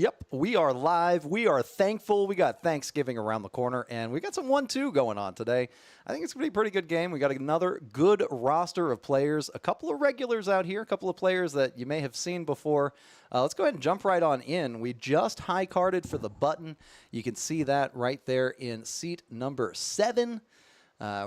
Yep, we are live. We are thankful. We got Thanksgiving around the corner, and we got some 1-2 going on today. I think it's going to be a pretty good game. We got another good roster of players, a couple of regulars out here, a couple of players that you may have seen before. Let's go ahead and jump right on in. We just high-carded for the button. You can see that right there in seat number 7.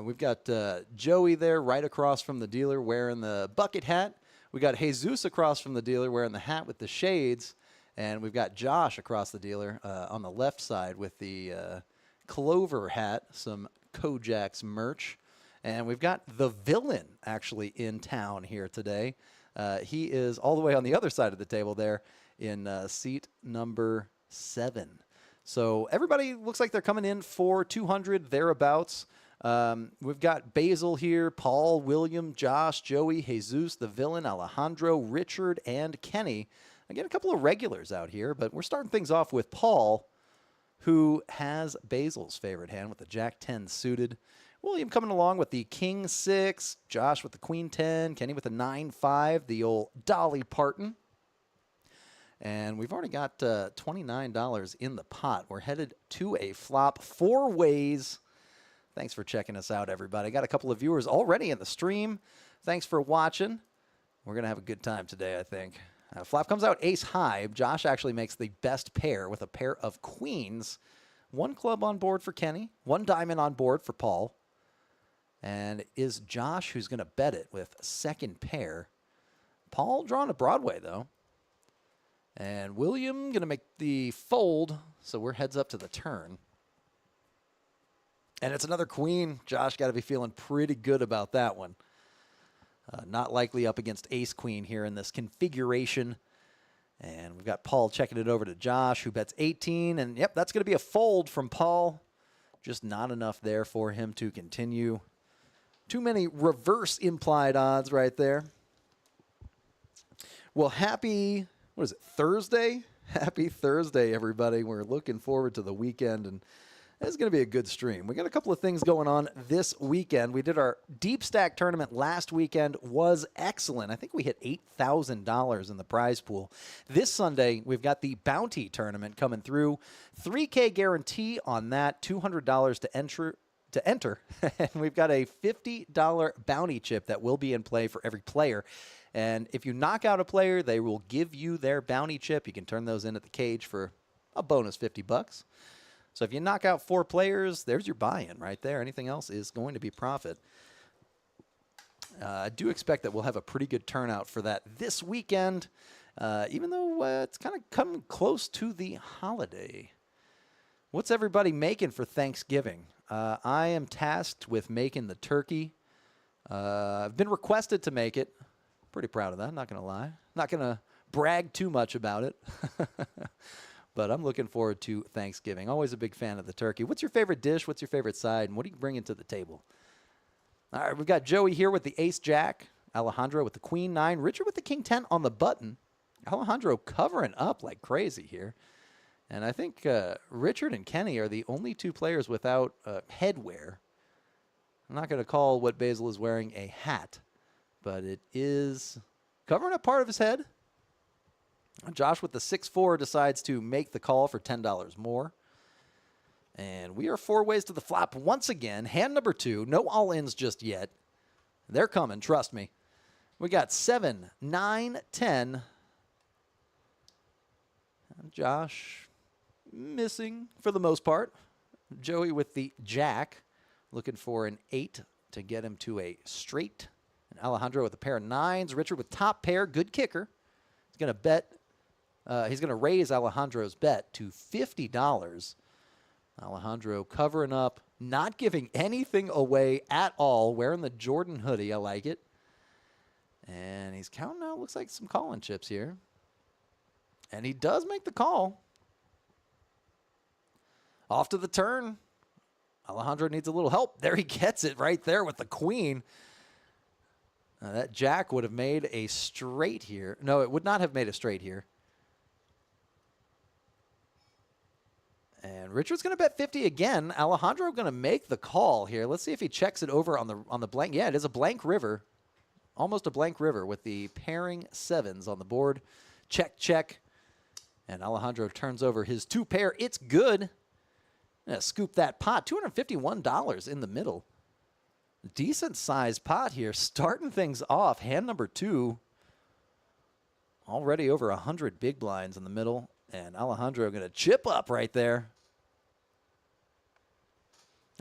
We've got Joey there right across from the dealer wearing the bucket hat. We got Jesus across from the dealer wearing the hat with the shades. And we've got Josh across the dealer on the left side with the Clover hat, some KoJack's merch. And we've got the villain actually in town here today. He is all the way on the other side of the table there in seat number 7. So everybody looks like they're coming in for 200 thereabouts. We've got Basil here, Paul, William, Josh, Joey, Jesus, the villain, Alejandro, Richard, and Kenny. Again, a couple of regulars out here, but we're starting things off with Paul, who has Basil's favorite hand with the Jack 10 suited. William coming along with the King 6, Josh with the Queen 10, Kenny with the 9-5, the old Dolly Parton. And we've already got $29 in the pot. We're headed to a flop 4 ways. Thanks for checking us out, everybody. Got a couple of viewers already in the stream. Thanks for watching. We're going to have a good time today, I think. Flop comes out ace high. Josh actually makes the best pair with a pair of queens. 1 club on board for Kenny. 1 diamond on board for Paul. And it is Josh who's going to bet it with second pair. Paul drawing a Broadway, though. And William going to make the fold, so we're heads up to the turn. And it's another queen. Josh got to be feeling pretty good about that one. Not likely up against ace-queen here in this configuration. And we've got Paul checking it over to Josh, who bets 18. And, yep, that's going to be a fold from Paul. Just not enough there for him to continue. Too many reverse implied odds right there. Well, happy, what is it, Thursday? Happy Thursday, everybody. We're looking forward to the weekend, and it's going to be a good stream. We got a couple of things going on this weekend. We did our deep stack tournament last weekend. Was excellent. I think we hit $8,000 in the prize pool. This Sunday, we've got the bounty tournament coming through. $3K guarantee on that. $200 to enter. And we've got a $50 bounty chip that will be in play for every player. And if you knock out a player, they will give you their bounty chip. You can turn those in at the cage for a bonus $50. So if you knock out 4 players, there's your buy-in right there. Anything else is going to be profit. I do expect that we'll have a pretty good turnout for that this weekend, even though it's kind of coming close to the holiday. What's everybody making for Thanksgiving? I am tasked with making the turkey. I've been requested to make it. Pretty proud of that, not going to lie. Not going to brag too much about it. But I'm looking forward to Thanksgiving. Always a big fan of the turkey. What's your favorite dish? What's your favorite side? And what are you bringing to the table? All right, we've got Joey here with the ace-jack. Alejandro with the queen 9. Richard with the king 10 on the button. Alejandro covering up like crazy here. And I think Richard and Kenny are the only 2 players without headwear. I'm not going to call what Basil is wearing a hat, but it is covering up part of his head. Josh with the 6-4 decides to make the call for $10 more. And we are 4 ways to the flop once again. Hand number 2. No all-ins just yet. They're coming, trust me. We got 7, 9, 10. And Josh missing for the most part. Joey with the jack, looking for an 8 to get him to a straight. And Alejandro with a pair of 9s. Richard with top pair, good kicker. He's going to bet. He's going to raise Alejandro's bet to $50. Alejandro covering up, not giving anything away at all, wearing the Jordan hoodie. I like it. And he's counting out, looks like some calling chips here. And he does make the call. Off to the turn. Alejandro needs a little help. There he gets it right there with the queen. That jack would have made a straight here. No, it would not have made a straight here. And Richard's going to bet 50 again. Alejandro going to make the call here. Let's see if he checks it over on the blank. Yeah, it is a blank river. Almost a blank river with the pairing 7s on the board. Check, check. And Alejandro turns over his 2 pair. It's good. Gonna scoop that pot. $251 in the middle. Decent sized pot here. Starting things off. Hand number 2. Already over 100 big blinds in the middle. And Alejandro going to chip up right there.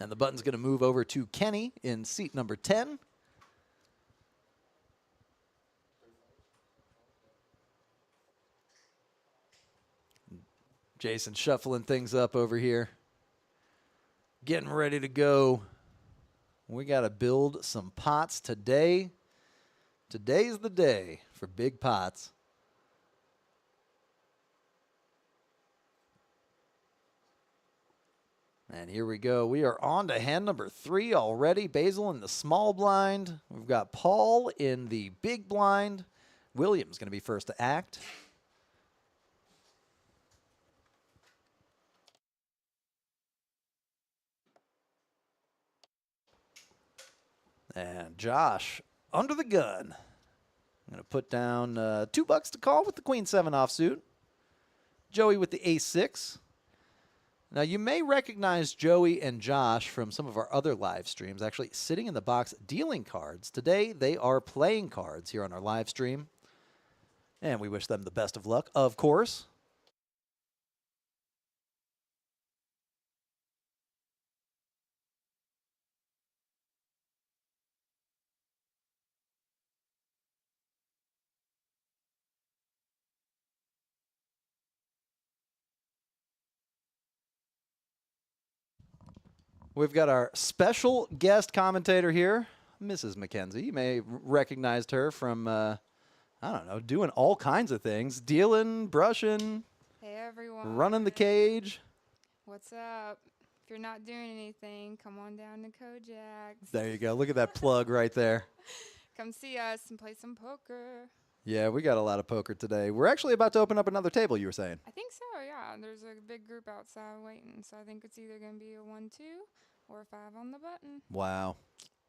And the button's going to move over to Kenny in seat number 10. Jason shuffling things up over here. Getting ready to go. We got to build some pots today. Today's the day for big pots. And here we go. We are on to hand number 3 already. Basil in the small blind. We've got Paul in the big blind. William's going to be first to act. And Josh under the gun. I'm going to put down $2 to call with the Queen 7 offsuit. Joey with the Ace 6. Now, you may recognize Joey and Josh from some of our other live streams, actually sitting in the box dealing cards. Today, they are playing cards here on our live stream. And we wish them the best of luck, of course. We've got our special guest commentator here, Mrs. McKenzie. You may have recognized her from, I don't know, doing all kinds of things. Dealing, brushing. Hey, everyone. Running the cage. What's up? If you're not doing anything, come on down to KoJack's. There you go. Look at that plug right there. Come see us and play some poker. Yeah, we got a lot of poker today. We're actually about to open up another table, you were saying. I think so, yeah. There's a big group outside waiting, so I think it's either going to be a 1-2 or a 5 on the button. Wow.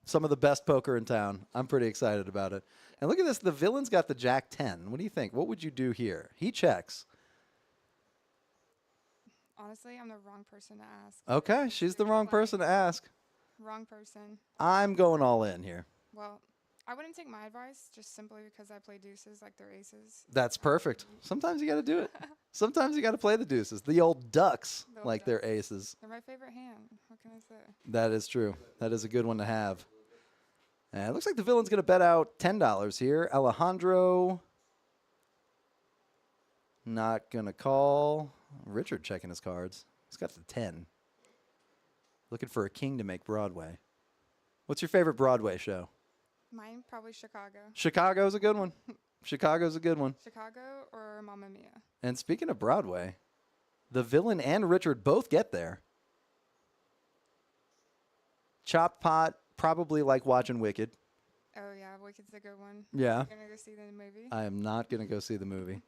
Some of the best poker in town. I'm pretty excited about it. And look at this. The villain's got the Jack 10. What do you think? What would you do here? He checks. Honestly, I'm the wrong person to ask. Okay, she's the wrong person to ask. Wrong person. I'm going all in here. Well, I wouldn't take my advice just simply because I play deuces like they're aces. That's perfect. Sometimes you got to do it. Sometimes you got to play the deuces. The old ducks like they're aces. They're my favorite hand. What can I say? That is true. That is a good one to have. And it looks like the villain's going to bet out $10 here. Alejandro not going to call. Richard checking his cards. He's got the 10. Looking for a king to make Broadway. What's your favorite Broadway show? Mine, probably Chicago. Chicago's a good one. Chicago's a good one. Chicago or Mamma Mia. And speaking of Broadway, the villain and Richard both get there. Chopped pot, probably like watching Wicked. Oh, yeah, Wicked's a good one. Yeah. You're going to go see the movie? I am not going to go see the movie.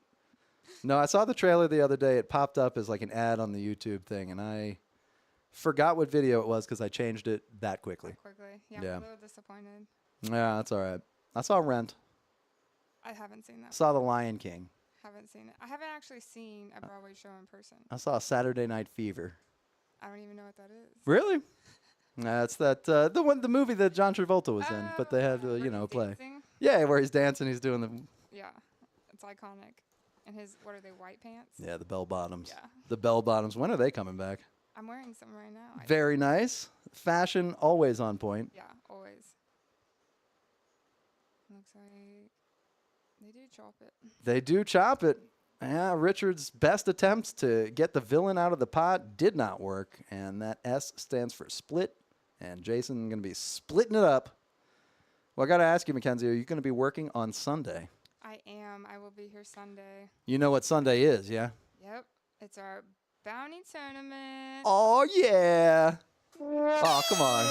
No, I saw the trailer the other day. It popped up as like an ad on the YouTube thing, and I forgot what video it was because I changed it that quickly. Yeah, Yeah. I'm a little disappointed. Yeah, that's all right. I saw Rent. I haven't seen that. Saw The Lion King. Haven't seen it. I haven't actually seen a Broadway show in person. I saw Saturday Night Fever. I don't even know what that is. Really? That's the movie that John Travolta was in, but they had where he's play. dancing? Yeah, where he's dancing, he's doing the Yeah, it's iconic. And his, what are they, white pants? the bell bottoms. Yeah. The bell bottoms. When are they coming back? I'm wearing some right now. Very nice. Fashion always on point. Yeah, always. Looks like they do chop it. They do chop it. Yeah, Richard's best attempts to get the villain out of the pot did not work, and that S stands for split, and Jason going to be splitting it up. Well, I got to ask you, Mackenzie, are you going to be working on Sunday? I am. I will be here Sunday. You know what Sunday is, yeah? Yep. It's our bounty tournament. Oh, yeah. Oh, come on.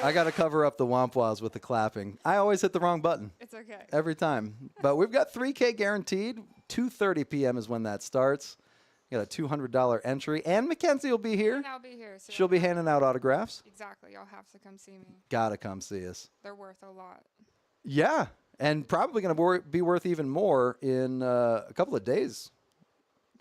I got to cover up the womp-wahs with the clapping. I always hit the wrong button. It's okay. Every time. But we've got $3K guaranteed. 2:30 p.m. is when that starts. Got a $200 entry. And Mackenzie will be here. And I'll be here. So She'll be handing out autographs. Exactly. Y'all have to come see me. Gotta come see us. They're worth a lot. Yeah. And probably going to be worth even more in a couple of days.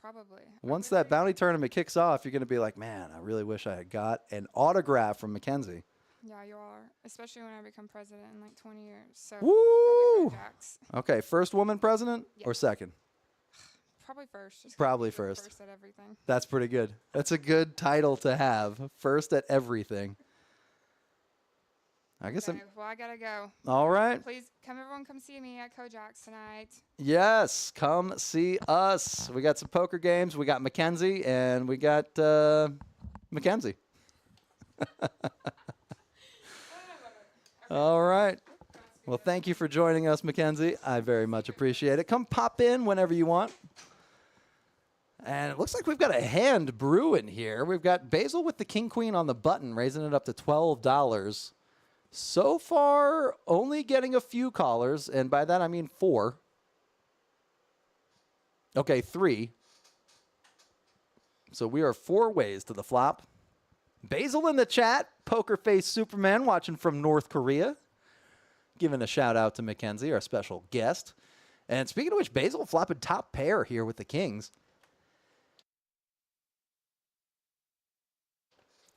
Probably. Once that bounty tournament kicks off, you're going to be like, man, I really wish I had got an autograph from Mackenzie. Yeah, you are. Especially when I become president in like 20 years. So, Woo! KoJack's. Okay, first woman president Yeah. or second? Probably first. Just Probably keep it first. First at everything. That's pretty good. That's a good title to have. First at everything. I guess Okay, well, I gotta go. all right. Please, everyone come see me at KoJack's tonight. Yes, come see us. We got some poker games. We got Mackenzie and we got Mackenzie. All right. Well, thank you for joining us, Mackenzie. I very much appreciate it. Come pop in whenever you want. And it looks like we've got a hand brewing here. We've got Basil with the king queen on the button, raising it up to $12. So far, only getting a few callers, and by that I mean 4. Okay, 3. So we are 4 ways to the flop. Basil in the chat, Poker Face Superman watching from North Korea. Giving a shout out to Mackenzie, our special guest. And speaking of which, Basil flopping top pair here with the kings.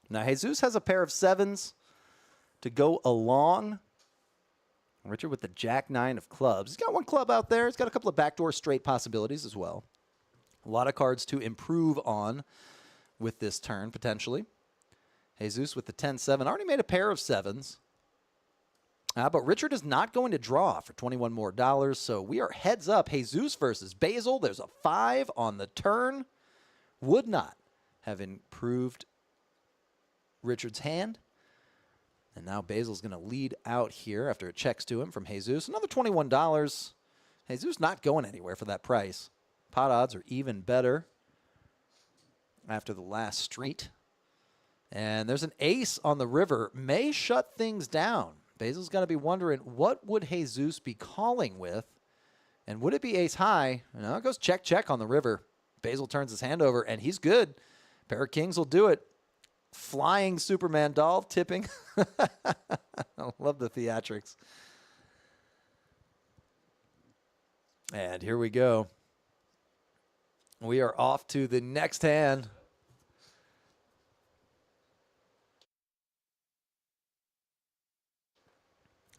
Now, Jesus has a pair of 7s to go along. Richard with the Jack-9 of clubs. He's got 1 club out there. He's got a couple of backdoor straight possibilities as well. A lot of cards to improve on with this turn, potentially. Jesus with the 10-7. Already made a pair of 7s. But Richard is not going to draw for $21 more. So we are heads up. Jesus versus Basil. There's a 5 on the turn. Would not have improved Richard's hand. And now Basil's going to lead out here after it checks to him from Jesus. Another $21. Jesus not going anywhere for that price. Pot odds are even better after the last street. And there's an ace on the river. May shut things down. Basil's going to be wondering, what would Jesus be calling with? And would it be ace high? No, it goes check, check on the river. Basil turns his hand over, and he's good. Pair of kings will do it. Flying Superman doll, tipping. I love the theatrics. And here we go. We are off to the next hand.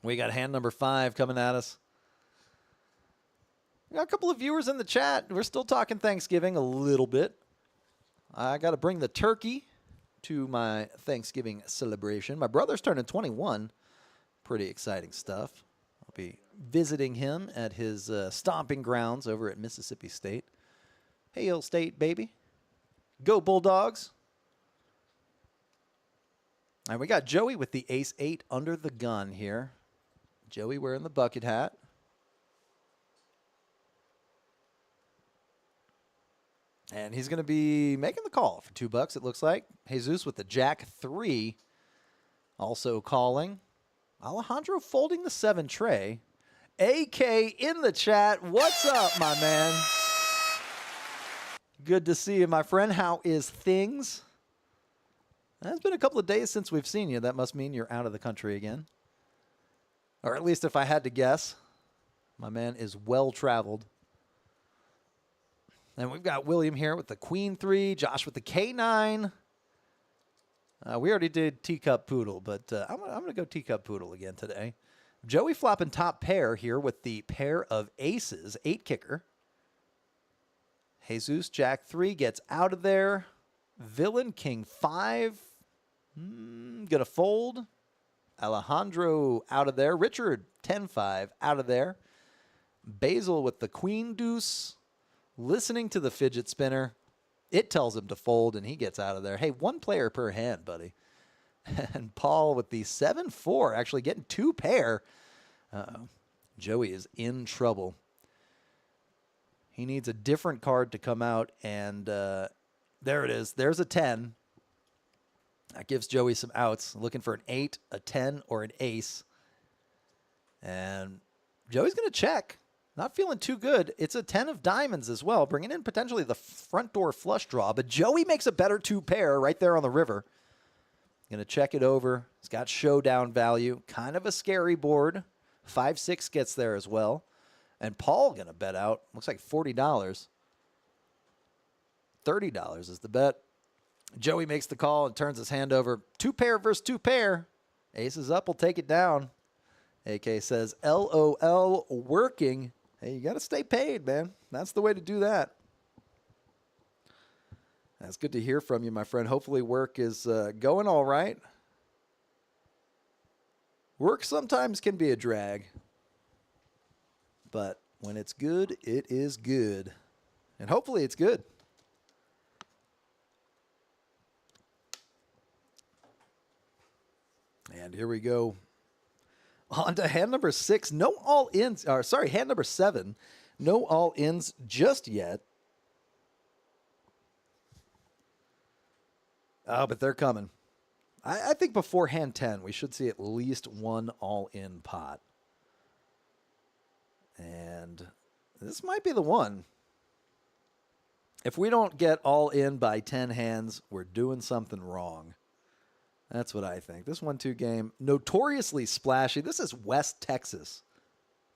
We got hand number 5 coming at us. We got a couple of viewers in the chat. We're still talking Thanksgiving a little bit. I got to bring the turkey to my Thanksgiving celebration. My brother's turning 21. Pretty exciting stuff. I'll be visiting him at his stomping grounds over at Mississippi State. Hail State, baby. Go Bulldogs. And we got Joey with the ace-8 under the gun here. Joey wearing the bucket hat. And he's going to be making the call for $2, it looks like. Jesus with the Jack-3 also calling. Alejandro folding the 7 tray. AK in the chat. What's up, my man? Good to see you, my friend. How is things? It's been a couple of days since we've seen you. That must mean you're out of the country again. Or at least if I had to guess. My man is well-traveled. And we've got William here with the Queen-3, Josh with the K9. We already did Teacup Poodle, but I'm going to go Teacup Poodle again today. Joey flopping top pair here with the pair of aces, 8-kicker. Jesus, Jack-3 gets out of there. Villain, King-5. Going to fold. Alejandro out of there. Richard, 10-5 out of there. Basil with the Queen-Deuce. Listening to the fidget spinner. It tells him to fold, and he gets out of there. Hey, 1 player per hand, buddy. And Paul with the 7-4, actually getting 2 pair. Joey is in trouble. He needs a different card to come out, and there it is. There's a 10. That gives Joey some outs. Looking for an 8, a 10, or an ace. And Joey's going to check. Not feeling too good. It's a 10 of diamonds as well, bringing in potentially the front door flush draw. But Joey makes a better 2 pair right there on the river. Going to check it over. It's got showdown value. Kind of a scary board. 5-6 gets there as well. And Paul going to bet out. Looks like $40. $30 is the bet. Joey makes the call and turns his hand over. 2-pair versus 2-pair. Aces up will take it down. AK says, LOL working. Hey, you got to stay paid, man. That's the way to do that. That's good to hear from you, my friend. Hopefully work is going all right. Work sometimes can be a drag. But when it's good, it is good. And hopefully it's good. And here we go. On to hand number 6. No all-ins. Hand number 7. No all-ins just yet. Oh, but they're coming. I think before hand 10, we should see at least one all-in pot. And this might be the one. If we don't get all in by 10 hands, we're doing something wrong. That's what I think. This 1-2 game, notoriously splashy. This is West Texas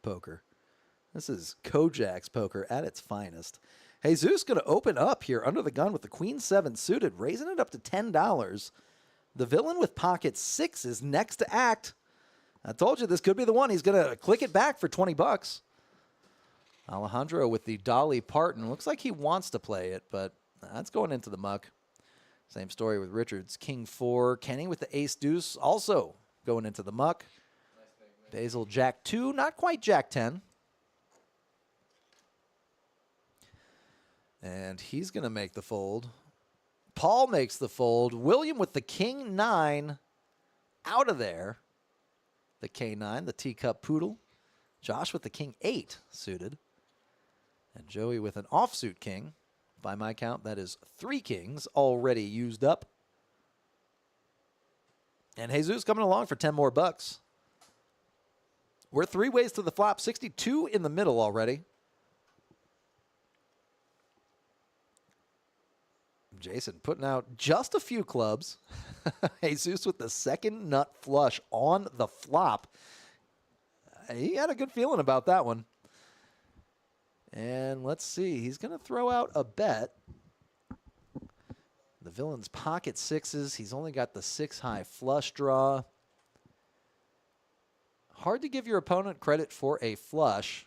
poker. This is KoJack's poker at its finest. Jesus going to open up here under the gun with the Queen 7 suited, raising it up to $10. The villain with pocket 6 is next to act. I told you this could be the one. He's going to click it back for $20. Alejandro with the Dolly Parton. Looks like he wants to play it, but that's going into the muck. Same story with Richards. King 4. Kenny with the Ace Deuce also going into the muck. Basil Jack 2. Not quite Jack 10. And he's going to make the fold. Paul makes the fold. William with the King 9 out of there. The K9, the teacup poodle. Josh with the King 8 suited. And Joey with an offsuit king. By my count, that is 3 kings already used up. And Jesus coming along for 10 more bucks. We're 3 ways to the flop, 62 in the middle already. Jason putting out just a few clubs. Jesus with the second nut flush on the flop. He had a good feeling about that one. And let's see. He's going to throw out a bet. The villain's pocket 6s. He's only got the 6-high flush draw. Hard to give your opponent credit for a flush.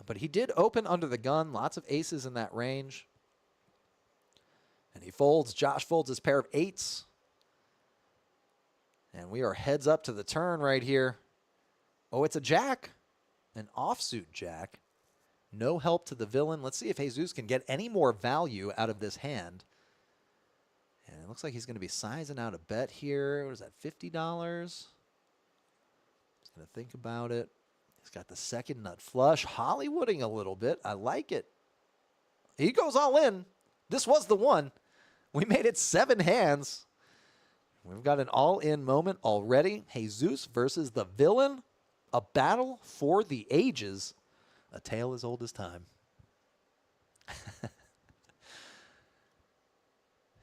But he did open under the gun. Lots of aces in that range. And he folds. Josh folds his pair of 8s. And we are heads up to the turn right here. Oh, it's a jack. An offsuit jack. No help to the villain. Let's see if Jesus can get any more value out of this hand. And it looks like he's going to be sizing out a bet here. What is that, $50? He's going to think about it. He's got the second nut flush. Hollywooding a little bit. I like it. He goes all in. This was the one. We made it 7 hands. We've got an all-in moment already. Jesus versus the villain. A battle for the ages. A tale as old as time.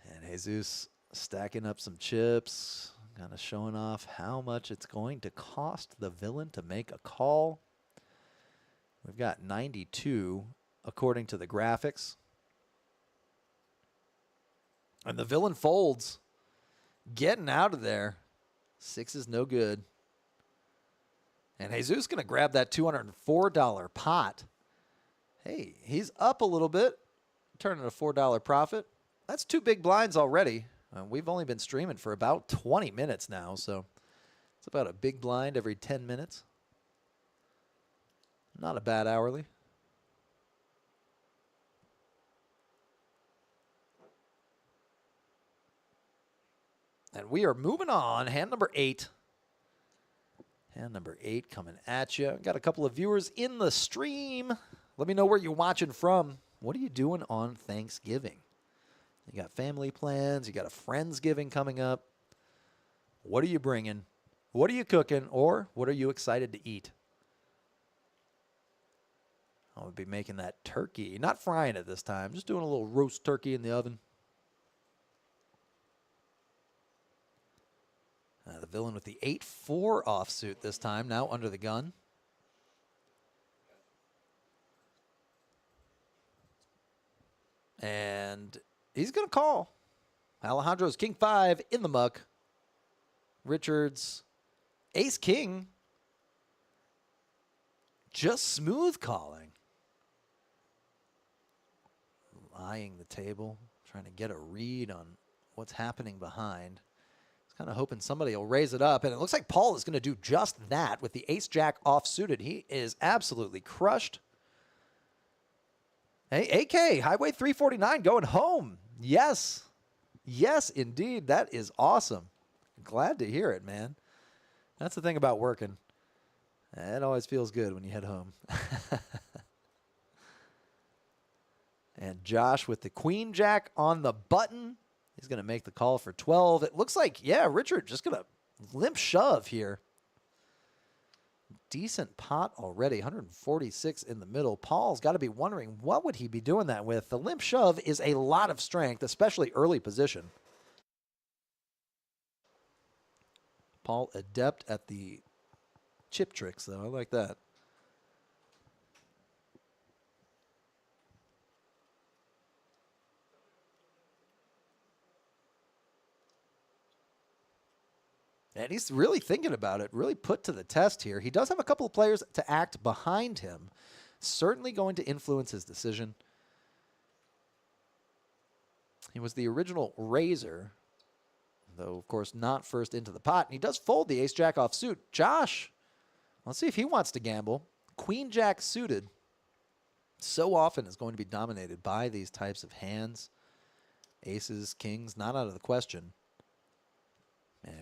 And Jesus stacking up some chips. Kind of showing off how much it's going to cost the villain to make a call. We've got 92 according to the graphics. And the villain folds. Getting out of there. 6 is no good. And Jesus going to grab that $204 pot. Hey, he's up a little bit. Turning a $4 profit. That's 2 big blinds already. We've only been streaming for about 20 minutes now, so it's about a big blind every 10 minutes. Not a bad hourly. And we are moving on. Hand number 8. Hand number 8 coming at you. Got a couple of viewers in the stream. Let me know where you're watching from. What are you doing on Thanksgiving? You got family plans. You got a Friendsgiving coming up. What are you bringing? What are you cooking? Or what are you excited to eat? I'll be making that turkey. Not frying it this time. Just doing a little roast turkey in the oven. The villain with the 8-4 offsuit this time, now under the gun. And he's going to call. Alejandro's king 5 in the muck. Richard's ace king just smooth calling. Eyeing the table, trying to get a read on what's happening behind. He's kind of hoping somebody will raise it up, and it looks like Paul is going to do just that with the ace-jack off-suited. He is absolutely crushed. Hey, AK, highway 349 going home. Yes. Yes, indeed. That is awesome. Glad to hear it, man. That's the thing about working. It always feels good when you head home. And Josh with the queen jack on the button. He's going to make the call for 12. It looks like, yeah, Richard just going to limp shove here. Decent pot already, 146 in the middle. Paul's got to be wondering, what would he be doing that with? The limp shove is a lot of strength, especially early position. Paul adept at the chip tricks, though. I like that. And he's really thinking about it, really put to the test here. He does have a couple of players to act behind him. Certainly going to influence his decision. He was the original raiser, though, of course, not first into the pot. And he does fold the ace-jack off suit. Josh, let's see if he wants to gamble. Queen-jack suited so often is going to be dominated by these types of hands. Aces, kings, not out of the question.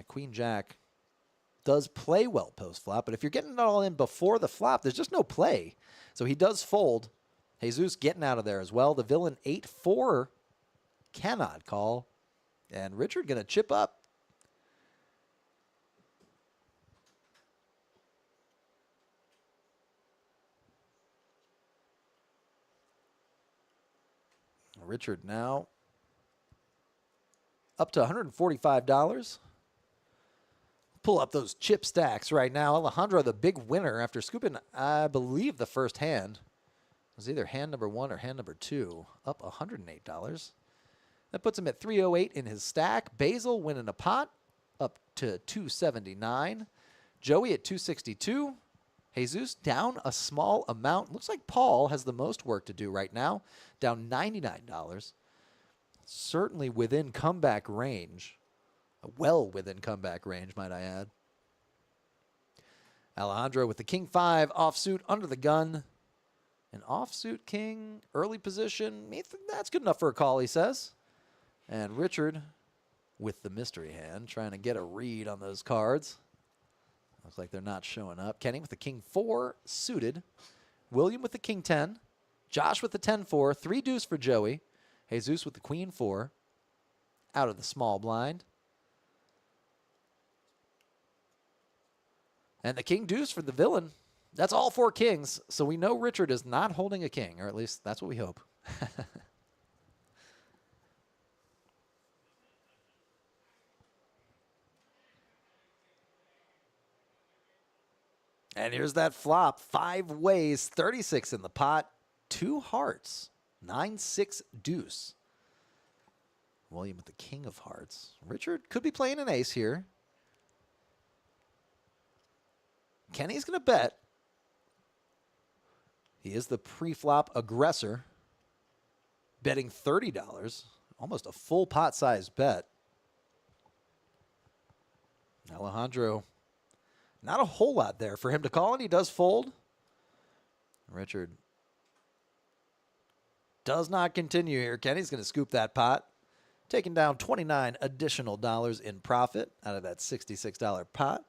Queen-jack does play well post-flop, but if you're getting it all in before the flop, there's just no play. So he does fold. Jesus getting out of there as well. The villain 8-4 cannot call. And Richard going to chip up. Richard now up to $145. Pull up those chip stacks right now. Alejandro, the big winner after scooping, I believe, the first hand. It was either hand number 1 or hand number 2. Up $108. That puts him at 308 in his stack. Basil winning a pot, up to 279. Joey at 262. Jesus down a small amount. Looks like Paul has the most work to do right now, down $99. Certainly within comeback range. Well within comeback range, might I add. Alejandro with the king 5 offsuit under the gun. An offsuit king, early position. That's good enough for a call, he says. And Richard with the mystery hand, trying to get a read on those cards. Looks like they're not showing up. Kenny with the king 4 suited. William with the king 10. Josh with the 10-4. 3 deuce for Joey. Jesus with the queen 4. Out of the small blind. And the king deuce for the villain. That's all 4 kings. So we know Richard is not holding a king, or at least that's what we hope. And here's that flop. 5 ways, 36 in the pot. 2 hearts. 9-6 deuce. William with the king of hearts. Richard could be playing an ace here. Kenny's going to bet. He is the pre-flop aggressor. Betting $30. Almost a full pot size bet. Alejandro, not a whole lot there for him to call, and he does fold. Richard does not continue here. Kenny's going to scoop that pot, taking down $29 additional in profit out of that $66 pot.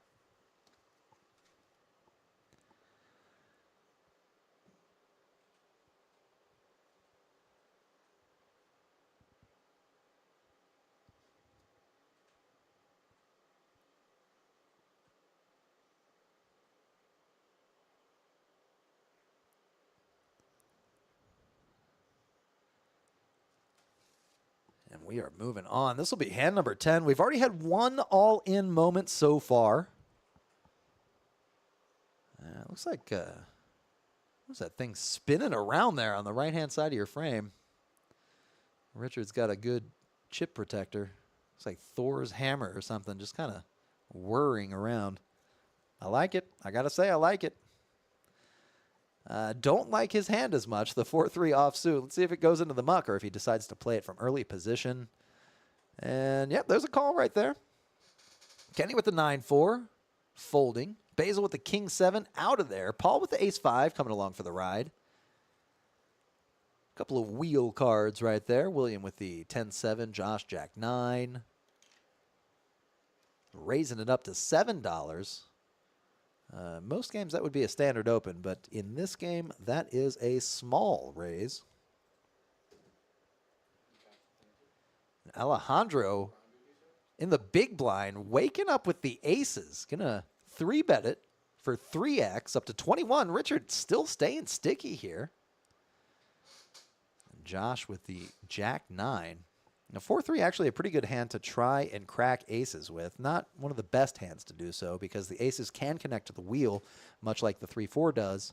And We are moving on. This will be hand number 10. We've already had one all-in moment so far. Looks like what's that thing spinning around there on the right-hand side of your frame? Richard's got a good chip protector. Looks like Thor's hammer or something, just kind of whirring around. I like it. I got to say, I like it. Don't like his hand as much, the 4-3 offsuit. Let's see if it goes into the muck or if he decides to play it from early position. And, yep, there's a call right there. Kenny with the 9-4, folding. Basil with the king-7, out of there. Paul with the ace-5, coming along for the ride. A couple of wheel cards right there. William with the 10-7, Josh jack-9. Raising it up to $7. Most games that would be a standard open, but in this game, that is a small raise. Alejandro in the big blind, waking up with the aces. Gonna 3-bet it for 3x up to 21. Richard still staying sticky here. And Josh with the jack-9. Now, 4-3 actually a pretty good hand to try and crack aces with. Not one of the best hands to do so because the aces can connect to the wheel, much like the 3-4 does.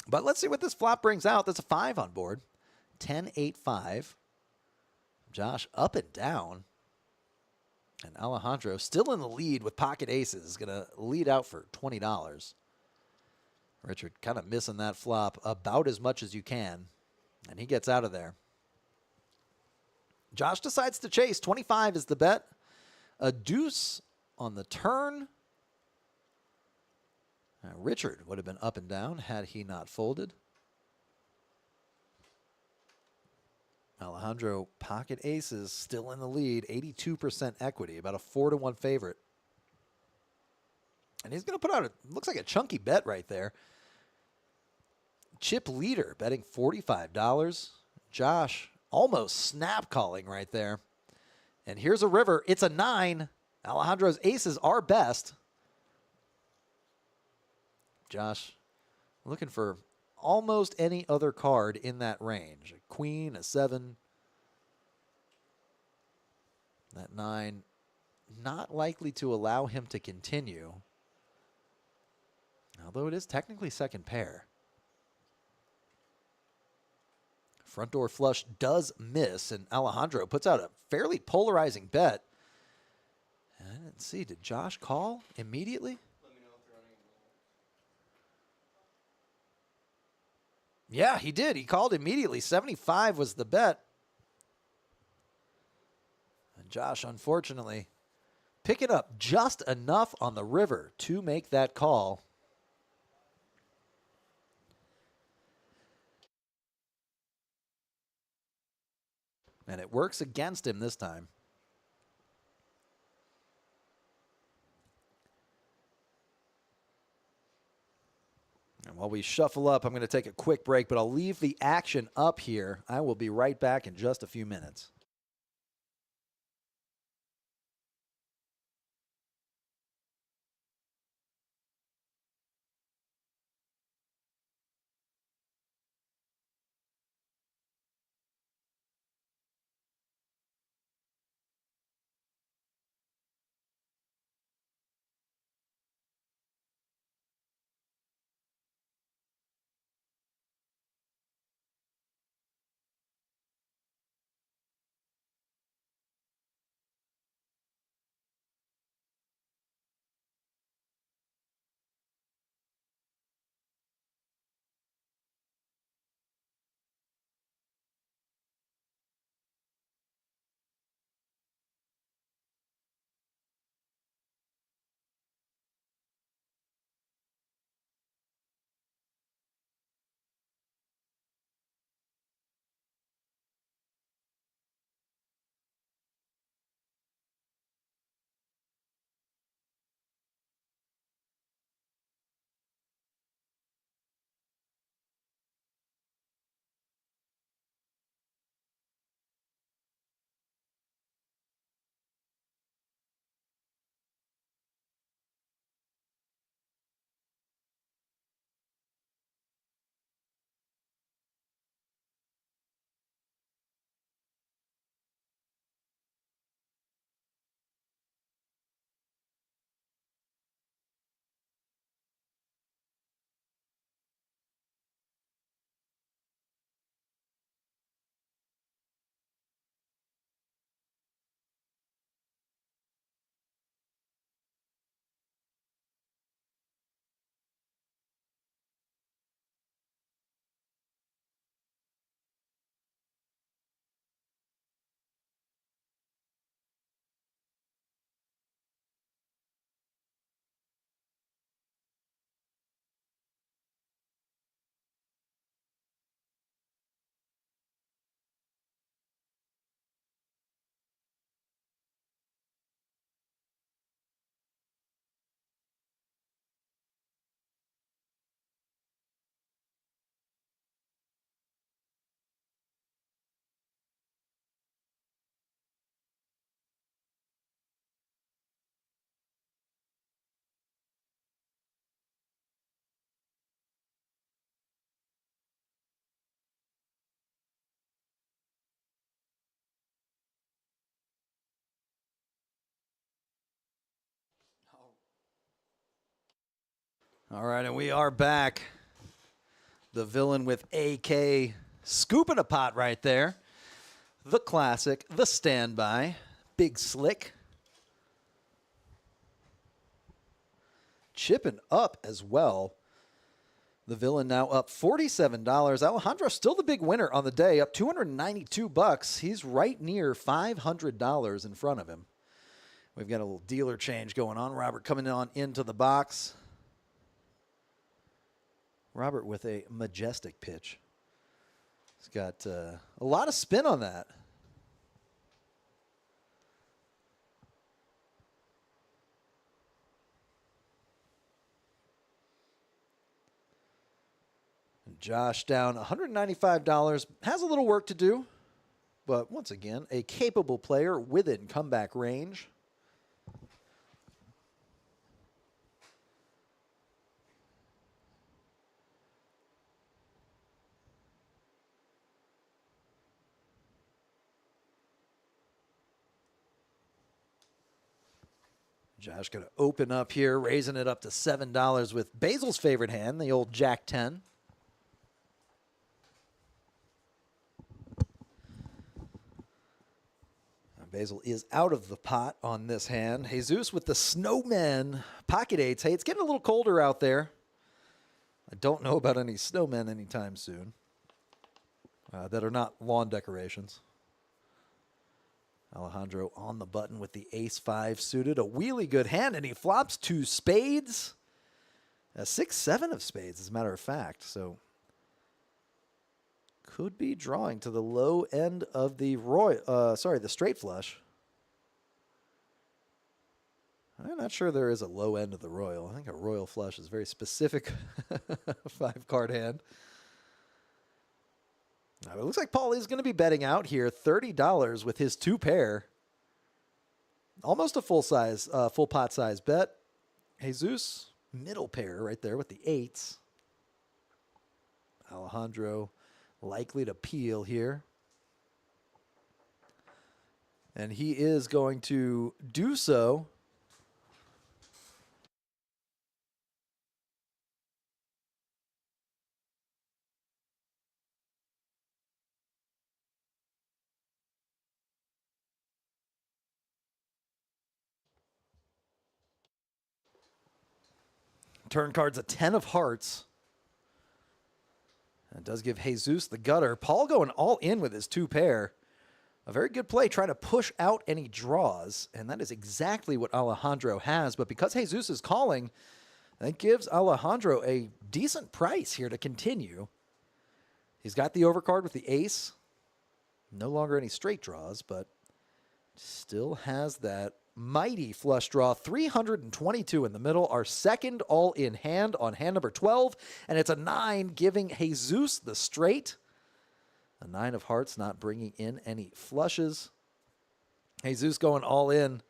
But let's see what this flop brings out. That's a 5 on board. 10-8-5. Josh up and down. And Alejandro still in the lead with pocket aces. Is going to lead out for $20. Richard kind of missing that flop about as much as you can. And he gets out of there. Josh decides to chase. 25 is the bet. A deuce on the turn. Richard would have been up and down had he not folded. Alejandro, pocket aces, still in the lead. 82% equity, about a 4-1 favorite. And he's going to put out looks like a chunky bet right there. Chip leader betting $45. Josh almost snap calling right there. And here's a river. It's a 9. Alejandro's aces are best. Josh looking for almost any other card in that range. A queen, a 7. That 9 not likely to allow him to continue. Although it is technically second pair. Front door flush does miss, and Alejandro puts out a fairly polarizing bet. And I didn't see, did Josh call immediately? Yeah, he did. He called immediately. 75 was the bet. And Josh, unfortunately, picking up just enough on the river to make that call. And it works against him this time. And while we shuffle up, I'm going to take a quick break, but I'll leave the action up here. I will be right back in just a few minutes. All right, and we are back. The villain with AK scooping a pot right there. The classic, the standby, Big Slick. Chipping up as well. The villain now up $47. Alejandro still the big winner on the day, up $292. He's right near $500 in front of him. We've got a little dealer change going on. Robert coming on into the box. Robert with a majestic pitch. He's got a lot of spin on that. And Josh down $195. Has a little work to do. But once again, a capable player within comeback range. Josh going to open up here, raising it up to $7 with Basil's favorite hand, the old Jack 10. Basil is out of the pot on this hand. Jesus with the snowmen pocket eights. Hey, it's getting a little colder out there. I don't know about any snowmen anytime soon that are not lawn decorations. Alejandro on the button with the ace-5 suited. A really good hand, and he flops 2 spades. A 6-7 of spades, as a matter of fact. So could be drawing to the low end of the the straight flush. I'm not sure there is a low end of the royal. I think a royal flush is a very specific 5-card hand. Now, it looks like Paul is going to be betting out here $30 with his 2 pair. Almost a full pot size bet. Jesus, middle pair right there with the 8s. Alejandro likely to peel here. And he is going to do so. Turn card's a 10 of hearts. That does give Jesus the gutter. Paul going all in with his 2 pair. A very good play, trying to push out any draws, and that is exactly what Alejandro has. But because Jesus is calling, that gives Alejandro a decent price here to continue. He's got the overcard with the ace. No longer any straight draws, but still has that mighty flush draw. 322 in the middle. Our second all-in hand on hand number 12. And it's a 9, giving Jesus the straight. A 9 of hearts, not bringing in any flushes. Jesus going all in.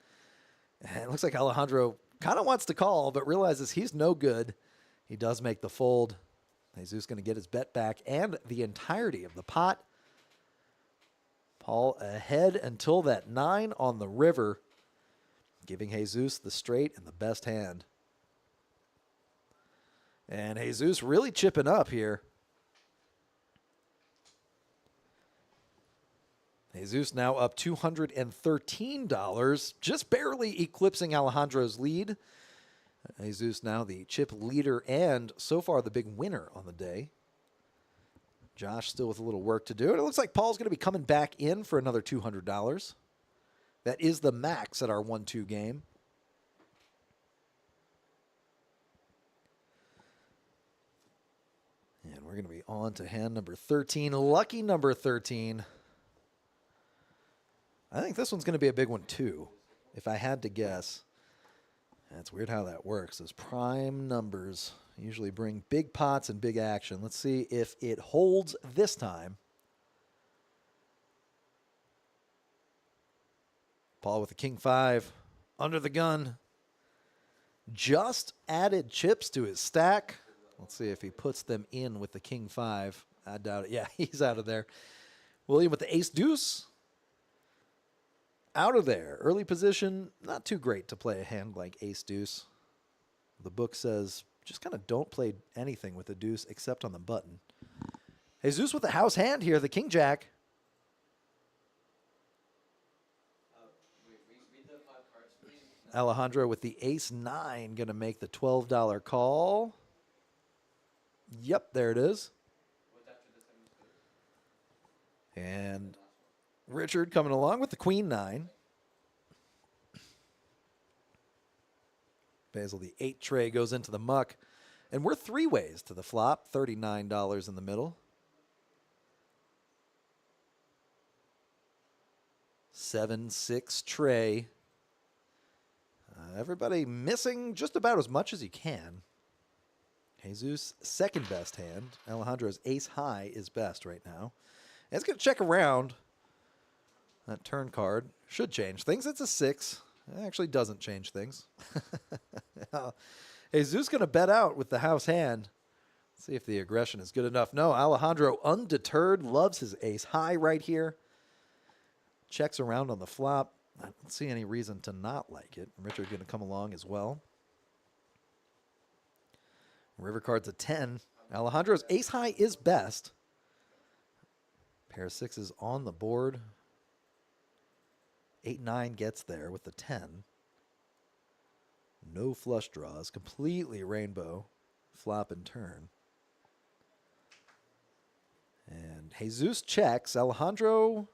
And it looks like Alejandro kind of wants to call, but realizes he's no good. He does make the fold. Jesus going to get his bet back and the entirety of the pot. Paul ahead until that 9 on the river, giving Jesus the straight and the best hand. And Jesus really chipping up here. Jesus now up $213, just barely eclipsing Alejandro's lead. Jesus now the chip leader and so far the big winner on the day. Josh still with a little work to do. And it looks like Paul's going to be coming back in for another $200. That is the max at our 1-2 game. And we're going to be on to hand number 13. Lucky number 13. I think this one's going to be a big one too, if I had to guess. That's weird how that works. Those prime numbers usually bring big pots and big action. Let's see if it holds this time. Paul with the king 5 under the gun. Just added chips to his stack. Let's see if he puts them in with the king 5. I doubt it. Yeah, he's out of there. William with the ace deuce. Out of there. Early position, not too great to play a hand like ace deuce. The book says just kind of don't play anything with the deuce except on the button. Jesus with the house hand here, the king jack. Alejandro with the ace 9 going to make the $12 call. Yep, there it is. And Richard coming along with the queen 9. Basil, the 8 tray goes into the muck. And we're 3 ways to the flop, $39 in the middle. 7-6 tray. Everybody missing just about as much as he can. Jesus, second best hand. Alejandro's ace high is best right now. And it's going to check around. That turn card should change things. It's a 6. It actually doesn't change things. Jesus going to bet out with the house hand. See if the aggression is good enough. No, Alejandro undeterred, loves his ace high right here. Checks around on the flop. I don't see any reason to not like it. Richard going to come along as well. River card's a 10. Alejandro's ace high is best. Pair of 6s on the board. 8-9 gets there with the 10. No flush draws. Completely rainbow. Flop and turn. And Jesus checks. Alejandro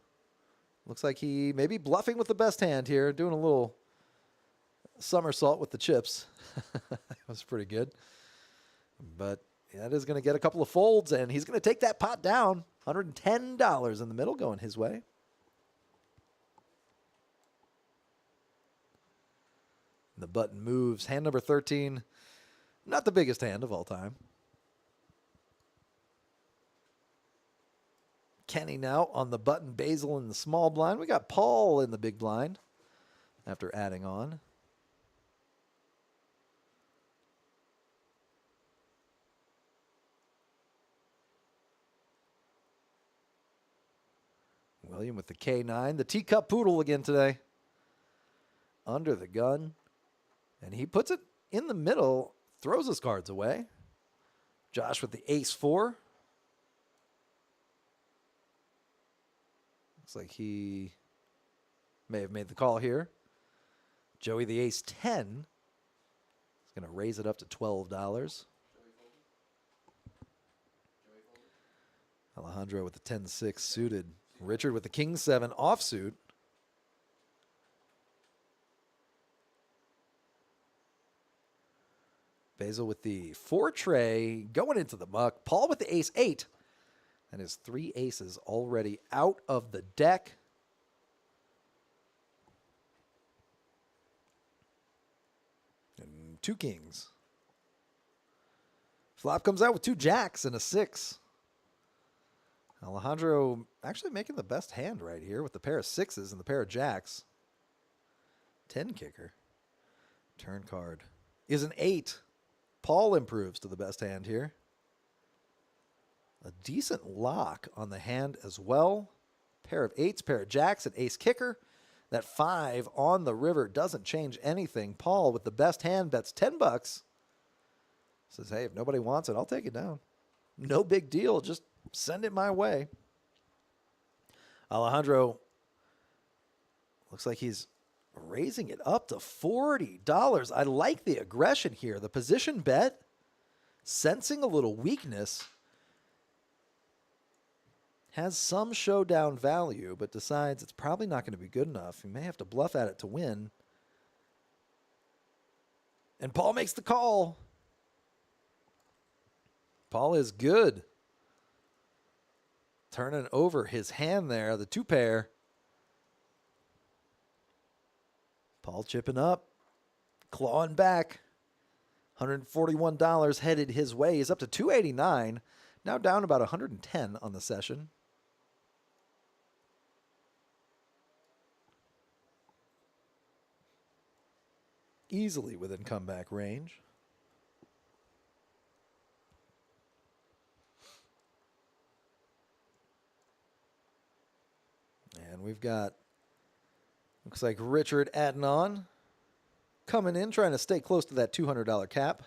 looks like he may be bluffing with the best hand here. Doing a little somersault with the chips. That was pretty good. But that is going to get a couple of folds, and he's going to take that pot down. $110 in the middle going his way. The button moves. Hand number 13. Not the biggest hand of all time. Kenny now on the button. Basil in the small blind. We got Paul in the big blind after adding on. William with the K9. The teacup poodle again today. Under the gun. And he puts it in the middle. Throws his cards away. Josh with the ace 4. Looks like he may have made the call here. Joey the ace 10. He's going to raise it up to $12. Alejandro with the 10-6 suited. Richard with the king 7 offsuit. Basil with the 4 tray going into the muck. Paul with the ace 8. And his 3 aces already out of the deck. And 2 kings. Flop comes out with 2 jacks and a 6. Alejandro actually making the best hand right here with the pair of 6s and the pair of jacks. 10 kicker. Turn card is an 8. Paul improves to the best hand here. A decent lock on the hand as well. Pair of 8s, pair of jacks, and ace kicker. That 5 on the river doesn't change anything. Paul with the best hand bets $10. Says, hey, if nobody wants it, I'll take it down. No big deal. Just send it my way. Alejandro looks like he's raising it up to $40. I like the aggression here. The position bet, sensing a little weakness, has some showdown value, but decides it's probably not going to be good enough. He may have to bluff at it to win. And Paul makes the call. Paul is good. Turning over his hand there, the 2 pair. Paul chipping up, clawing back. $141 headed his way. He's up to $289. Now down about $110 on the session. Easily within comeback range. And we've got, looks like Richard adding on. Coming in, trying to stay close to that $200 cap.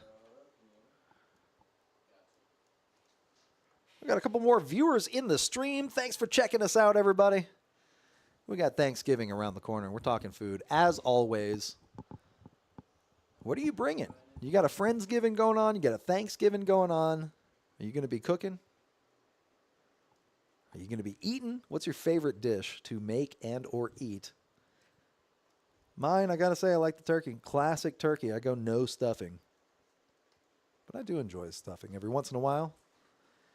got a couple more viewers in the stream. Thanks for checking us out, everybody. We got Thanksgiving around the corner. We're talking food, as always. What are you bringing? You got a Friendsgiving going on? You got a Thanksgiving going on? Are you going to be cooking? Are you going to be eating? What's your favorite dish to make and or eat? Mine, I got to say, I like the turkey. Classic turkey. I go no stuffing. But I do enjoy stuffing every once in a while.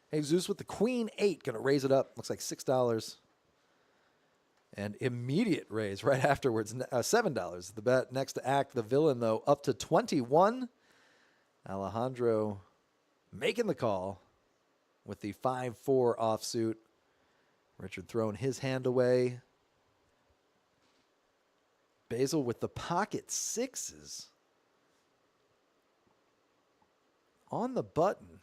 Hey, Zeus with the Queen 8. Going to raise it up. Looks like $6. And immediate raise right afterwards. $7. The bet next to act. The villain, though, up to 21. Alejandro making the call with the 5-4 offsuit. Richard throwing his hand away. Basil with the pocket sixes. On the button.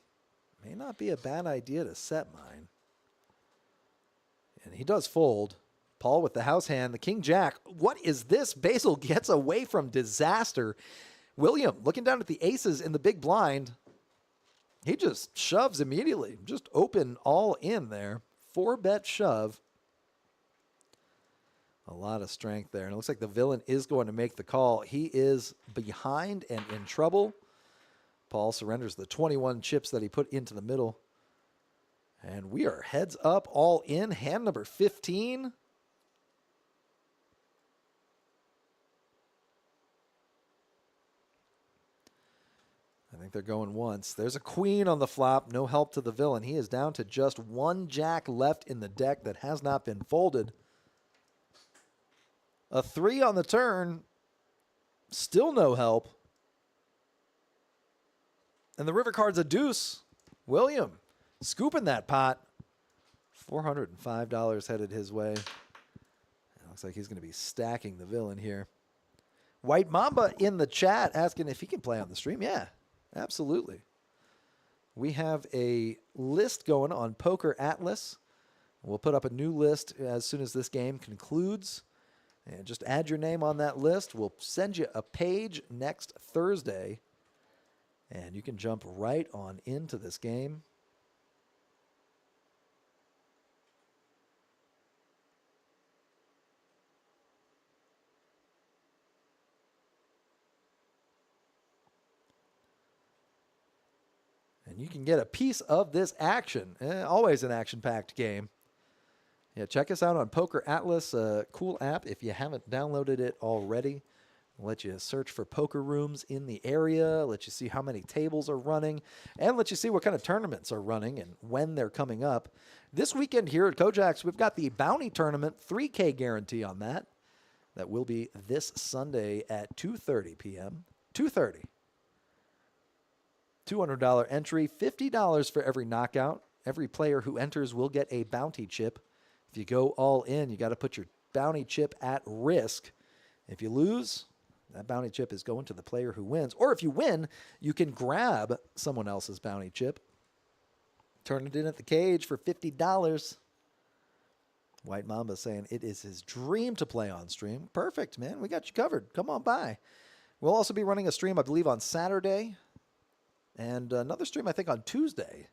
May not be a bad idea to set mine. And he does fold. Paul with the house hand. The king jack. What is this? Basil gets away from disaster. William looking down at the aces in the big blind. He just shoves immediately. Just open all in there. 4-bet shove. A lot of strength there. And it looks like the villain is going to make the call. He is behind and in trouble. Paul surrenders the 21 chips that he put into the middle. And we are heads up, all in. Hand number 15. I think they're going once. There's a queen on the flop. No help to the villain. He is down to just one jack left in the deck that has not been folded. A 3 on the turn. Still no help. And the river card's a deuce. William scooping that pot. $405 headed his way. It looks like he's going to be stacking the villain here. White Mamba in the chat asking if he can play on the stream. Yeah, absolutely. We have a list going on Poker Atlas. We'll put up a new list as soon as this game concludes. And just add your name on that list. We'll send you a page next Thursday. And you can jump right on into this game. And you can get a piece of this action. Always an action-packed game. Yeah, check us out on Poker Atlas, a cool app if you haven't downloaded it already. We'll let you search for poker rooms in the area, let you see how many tables are running, and let you see what kind of tournaments are running and when they're coming up. This weekend here at KoJack's, we've got the Bounty Tournament, 3K guarantee on that. That will be this Sunday at 2:30 p.m. 2:30. $200 entry, $50 for every knockout. Every player who enters will get a bounty chip. If you go all in, you got to put your bounty chip at risk. If you lose, that bounty chip is going to the player who wins. Or if you win, you can grab someone else's bounty chip, turn it in at the cage for $50. White Mamba saying it is his dream to play on stream. Perfect, man. We got you covered. Come on by. We'll also be running a stream, I believe, on Saturday. And another stream, I think, on Tuesday.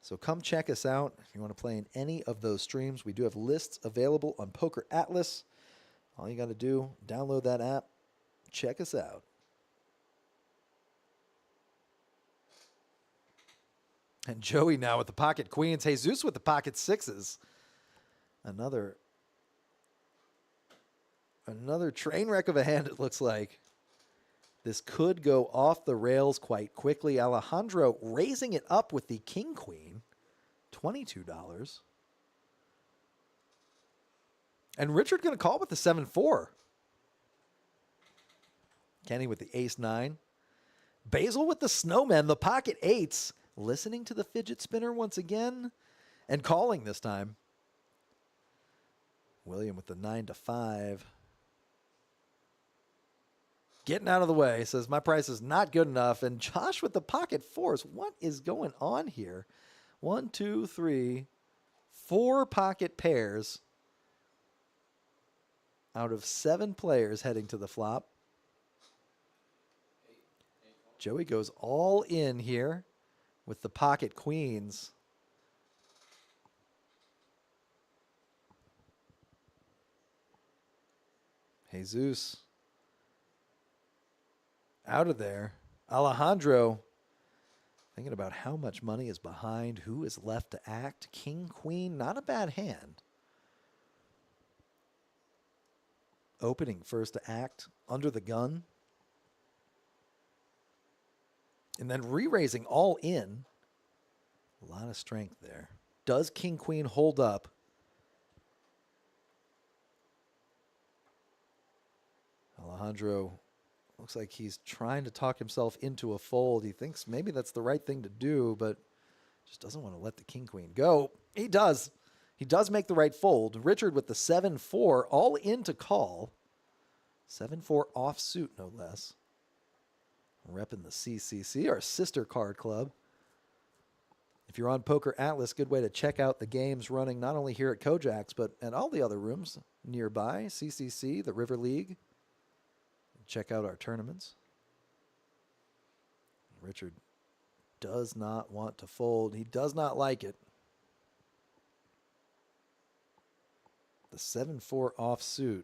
So come check us out if you want to play in any of those streams. We do have lists available on Poker Atlas. All you got to do, download that app. Check us out. And Joey now with the pocket queens. Jesus with the pocket sixes. Another train wreck of a hand, it looks like. This could go off the rails quite quickly. Alejandro raising it up with the king-queen. $22. And Richard going to call with the 7-4. Kenny with the ace-9. Basil with the snowman, the pocket eights. Listening to the fidget spinner once again. And calling this time. William with the 9-5. Getting out of the way. Says, my price is not good enough. And Josh with the pocket fours. What is going on here? 1, 2, 3, 4 pocket pairs out of 7 players heading to the flop. Joey goes all in here with the pocket queens. Jesus out of there. Alejandro thinking about how much money is behind, who is left to act. King, queen, not a bad hand. Opening first to act under the gun. And then re-raising all in. A lot of strength there. Does king, queen hold up? Alejandro looks like he's trying to talk himself into a fold. He thinks maybe that's the right thing to do, but just doesn't want to let the king, queen go. He does. He does make the right fold. Richard with the 7-4, all in to call. 7-4 offsuit, no less. Repping the CCC, our sister card club. If you're on Poker Atlas, good way to check out the games running not only here at KoJack's, but at all the other rooms nearby. CCC, the River League. Check out our tournaments. Richard does not want to fold. He does not like it. The 7-4 offsuit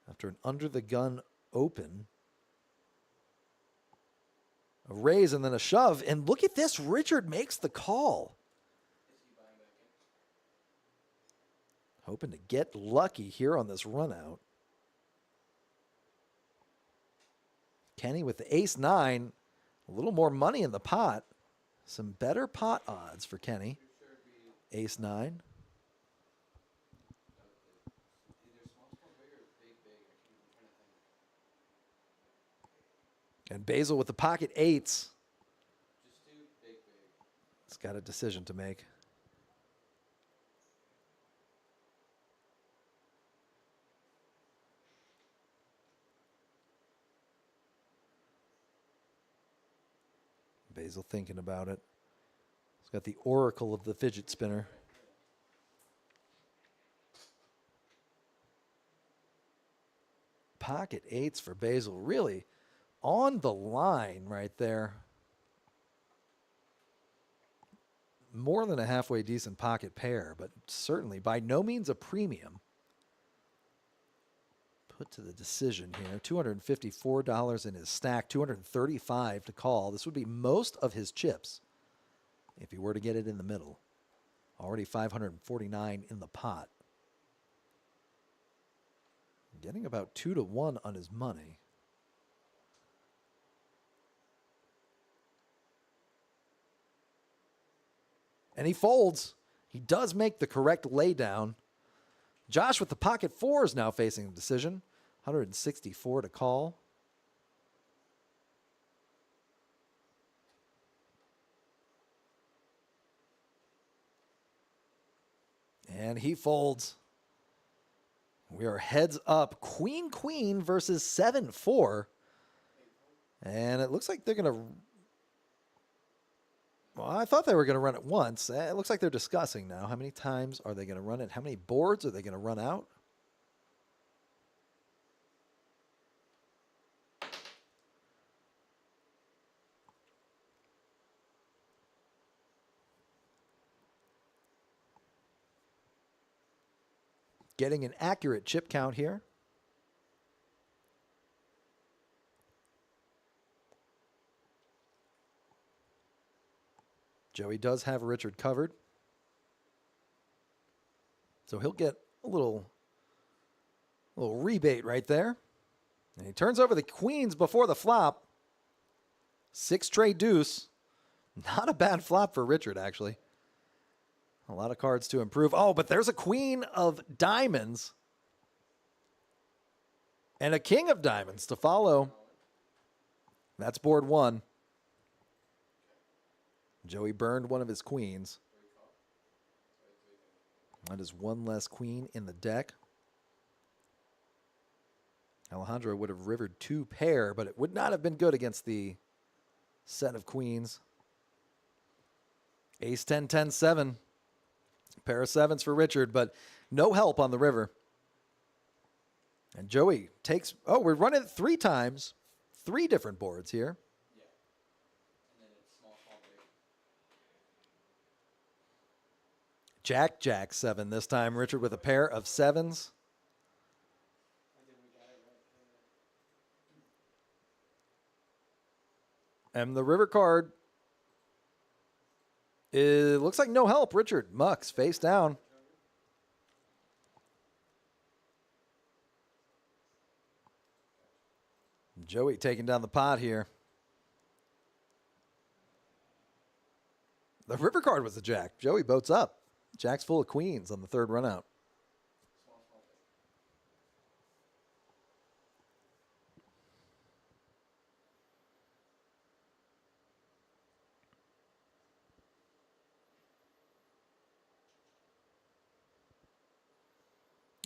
after an under the gun open. A raise and then a shove. And look at this. Richard makes the call. Hoping to get lucky here on this run out. Kenny with the ace-9. A little more money in the pot. Some better pot odds for Kenny. Ace-9. And Basil with the pocket eights. He's got a decision to make. Basil thinking about it. He's got the oracle of the fidget spinner. Pocket eights for Basil. Really on the line right there. More than a halfway decent pocket pair, but certainly by no means a premium. Put to the decision here. $254 in his stack, $235 to call. This would be most of his chips if he were to get it in the middle. Already $549 in the pot. Getting about 2-1 on his money. And he folds. He does make the correct laydown. Josh with the pocket fours now facing the decision. 164 to call. And he folds. We are heads up. Queen, queen versus 7-4. And it looks like they're going to... Well, I thought they were going to run it once. It looks like they're discussing now. How many times are they going to run it? How many boards are they going to run out? Getting an accurate chip count here. Joey does have Richard covered. So he'll get a little rebate right there. And he turns over the queens before the flop. 6 trade deuce. Not a bad flop for Richard, actually. A lot of cards to improve. Oh, but there's a queen of diamonds. And a king of diamonds to follow. That's board 1. Joey burned one of his queens. That is one less queen in the deck. Alejandro would have rivered 2 pair, but it would not have been good against the set of queens. Ace 10, 10, 7. Pair of 7s for Richard, but no help on the river. And Joey takes... Oh, we're running it 3 times. 3 different boards here. Jack, 7 this time. Richard with a pair of 7s. And the river card, it looks like no help. Richard Mucks face down. Joey taking down the pot here. The river card was the jack. Joey boats up. Jack's full of queens on the third run out.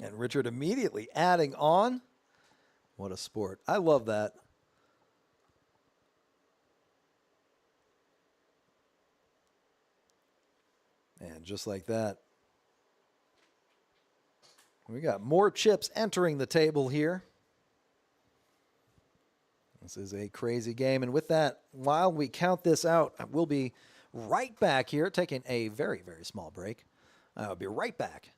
And Richard immediately adding on. What a sport. I love that. And just like that, we got more chips entering the table here. This is a crazy game. And with that, while we count this out, we'll be right back here, taking a very, very small break. I'll be right back.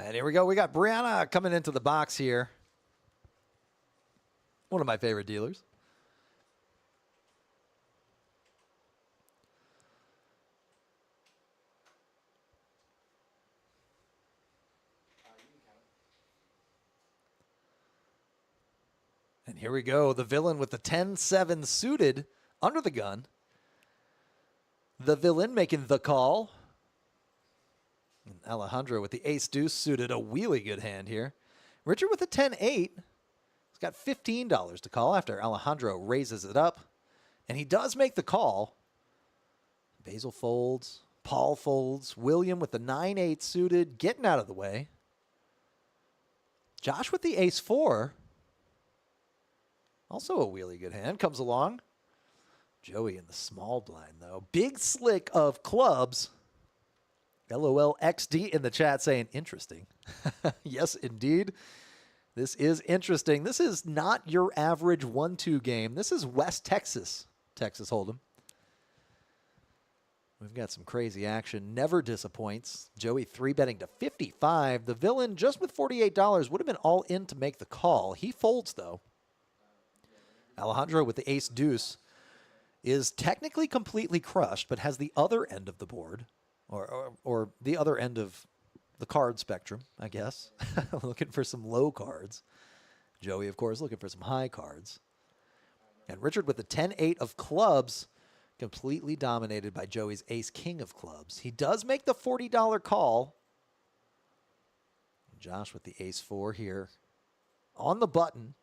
And here we go. We got Brianna coming into the box here. One of my favorite dealers. And here we go. The villain with the 10-7 suited under the gun. The villain making the call. And Alejandro with the ace-deuce suited. A really good hand here. Richard with the 10-8. He's got $15 to call after Alejandro raises it up. And he does make the call. Basil folds. Paul folds. William with the 9-8 suited. Getting out of the way. Josh with the ace-4. Also a really good hand. Comes along. Joey in the small blind, though. Big slick of clubs. LOLXD in the chat saying, interesting. Yes, indeed. This is interesting. This is not your average 1-2 game. This is West Texas. Texas Hold'em. We've got some crazy action. Never disappoints. Joey 3-betting to 55. The villain, just with $48, would have been all in to make the call. He folds, though. Alejandro with the ace-deuce is technically completely crushed, but has the other end of the board, or the other end of the card spectrum, I guess. Looking for some low cards. Joey, of course, looking for some high cards. And Richard with the 10-8 of clubs, completely dominated by Joey's ace-king of clubs. He does make the $40 call. Josh with the ace-4 here on the button.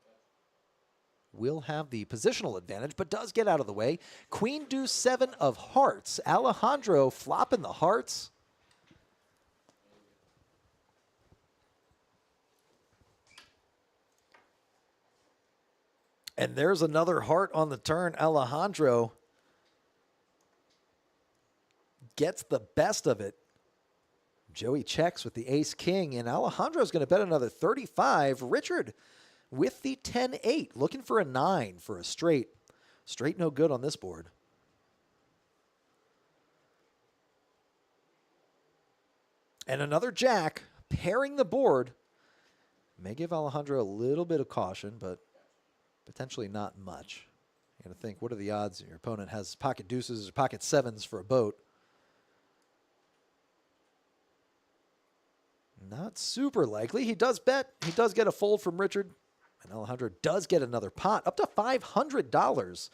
Will have the positional advantage, but does get out of the way. Queen deuce 7 of hearts. Alejandro flopping the hearts. And there's another heart on the turn. Alejandro gets the best of it. Joey checks with the ace-king, and Alejandro's going to bet another 35. Richard with the 10-8, looking for a 9 for a straight. Straight no good on this board. And another jack pairing the board. May give Alejandro a little bit of caution, but potentially not much. You're going to think, what are the odds your opponent has pocket deuces or pocket sevens for a boat? Not super likely. He does bet. He does get a fold from Richard. And Alejandro does get another pot, up to $500.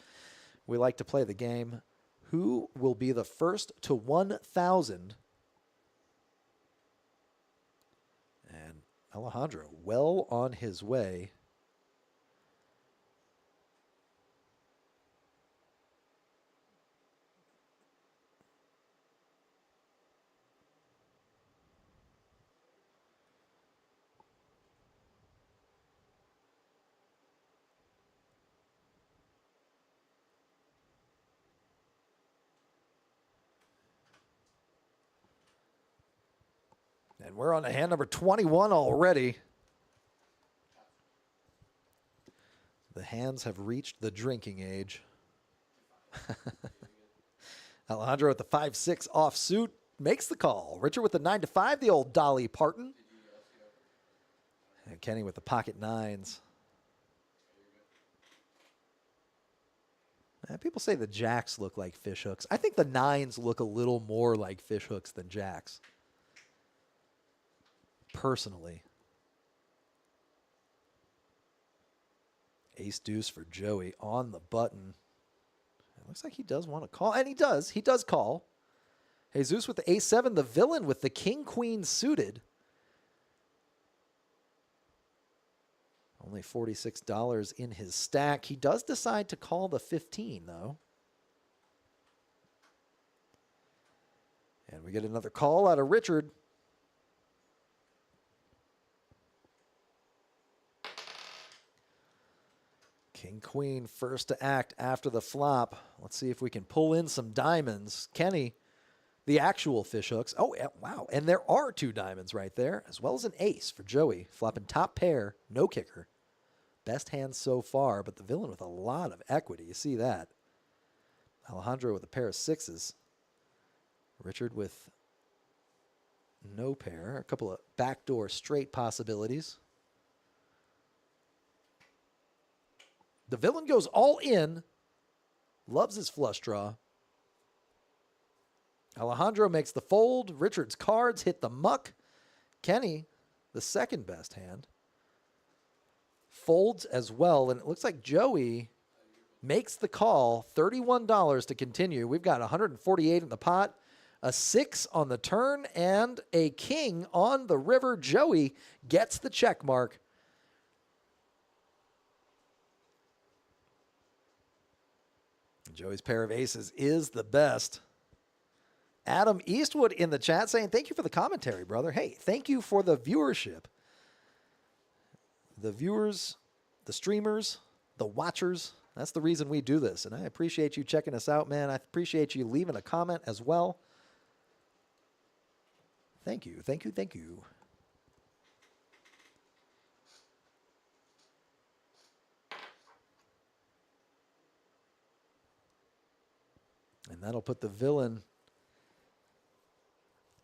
We like to play the game. Who will be the first to 1,000? And Alejandro well on his way. And we're on to hand number 21 already. The hands have reached the drinking age. Alejandro with the 5-6 offsuit makes the call. Richard with the 9-5, the old Dolly Parton. And Kenny with the pocket nines. People say the jacks look like fish hooks. I think the nines look a little more like fish hooks than jacks. Personally. Ace deuce for Joey on the button. It looks like he does want to call, and he does. He does call. Jesus with the ace-7, the villain with the king-queen suited. Only $46 in his stack. He does decide to call the 15, though. And we get another call out of Richard. King, queen, first to act after the flop. Let's see if we can pull in some diamonds. Kenny, the actual fish hooks. Oh, wow. And there are 2 diamonds right there, as well as an ace for Joey. Flopping top pair, no kicker. Best hand so far, but the villain with a lot of equity. You see that. Alejandro with a pair of 6s. Richard with No pair. A couple of backdoor straight possibilities. The villain goes all in. Loves his flush draw. Alejandro makes the fold. Richard's cards hit the muck. Kenny, the second best hand, folds as well. And it looks like Joey makes the call. $31 to continue. We've got 148 in the pot. A 6 on the turn and a king on the river. Joey gets the check mark. Joey's pair of aces is the best. Adam Eastwood in the chat saying, thank you for the commentary, brother. Hey, thank you for the viewership. The viewers, the streamers, the watchers, that's the reason we do this. And I appreciate you checking us out, man. I appreciate you leaving a comment as well. Thank you, thank you, thank you. And that'll put the villain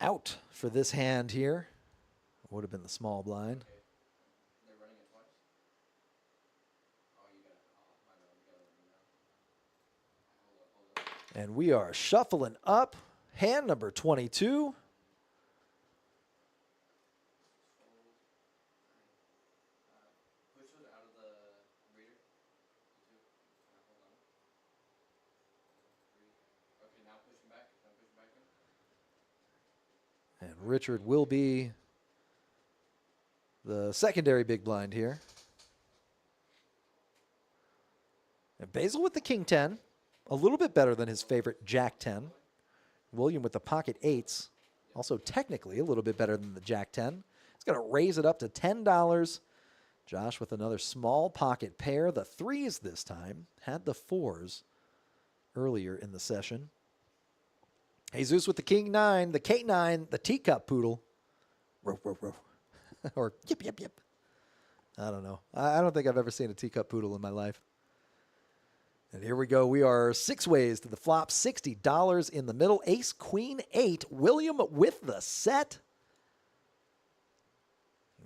out for this hand here. Would have been the small blind. And we are shuffling up hand number 22. And Richard will be the secondary big blind here. And Basil with the king 10. A little bit better than his favorite jack 10. William with the pocket 8s. Also technically a little bit better than the jack 10. He's going to raise it up to $10. Josh with another small pocket pair. The 3s this time. Had the 4s earlier in the session. Jesus with the king 9, the K9, the teacup poodle. Row, row, row. Or yip, yip, yip. I don't know. I don't think I've ever seen a teacup poodle in my life. And here we go. We are 6 ways to the flop. $60 in the middle. Ace, queen, 8. William with the set.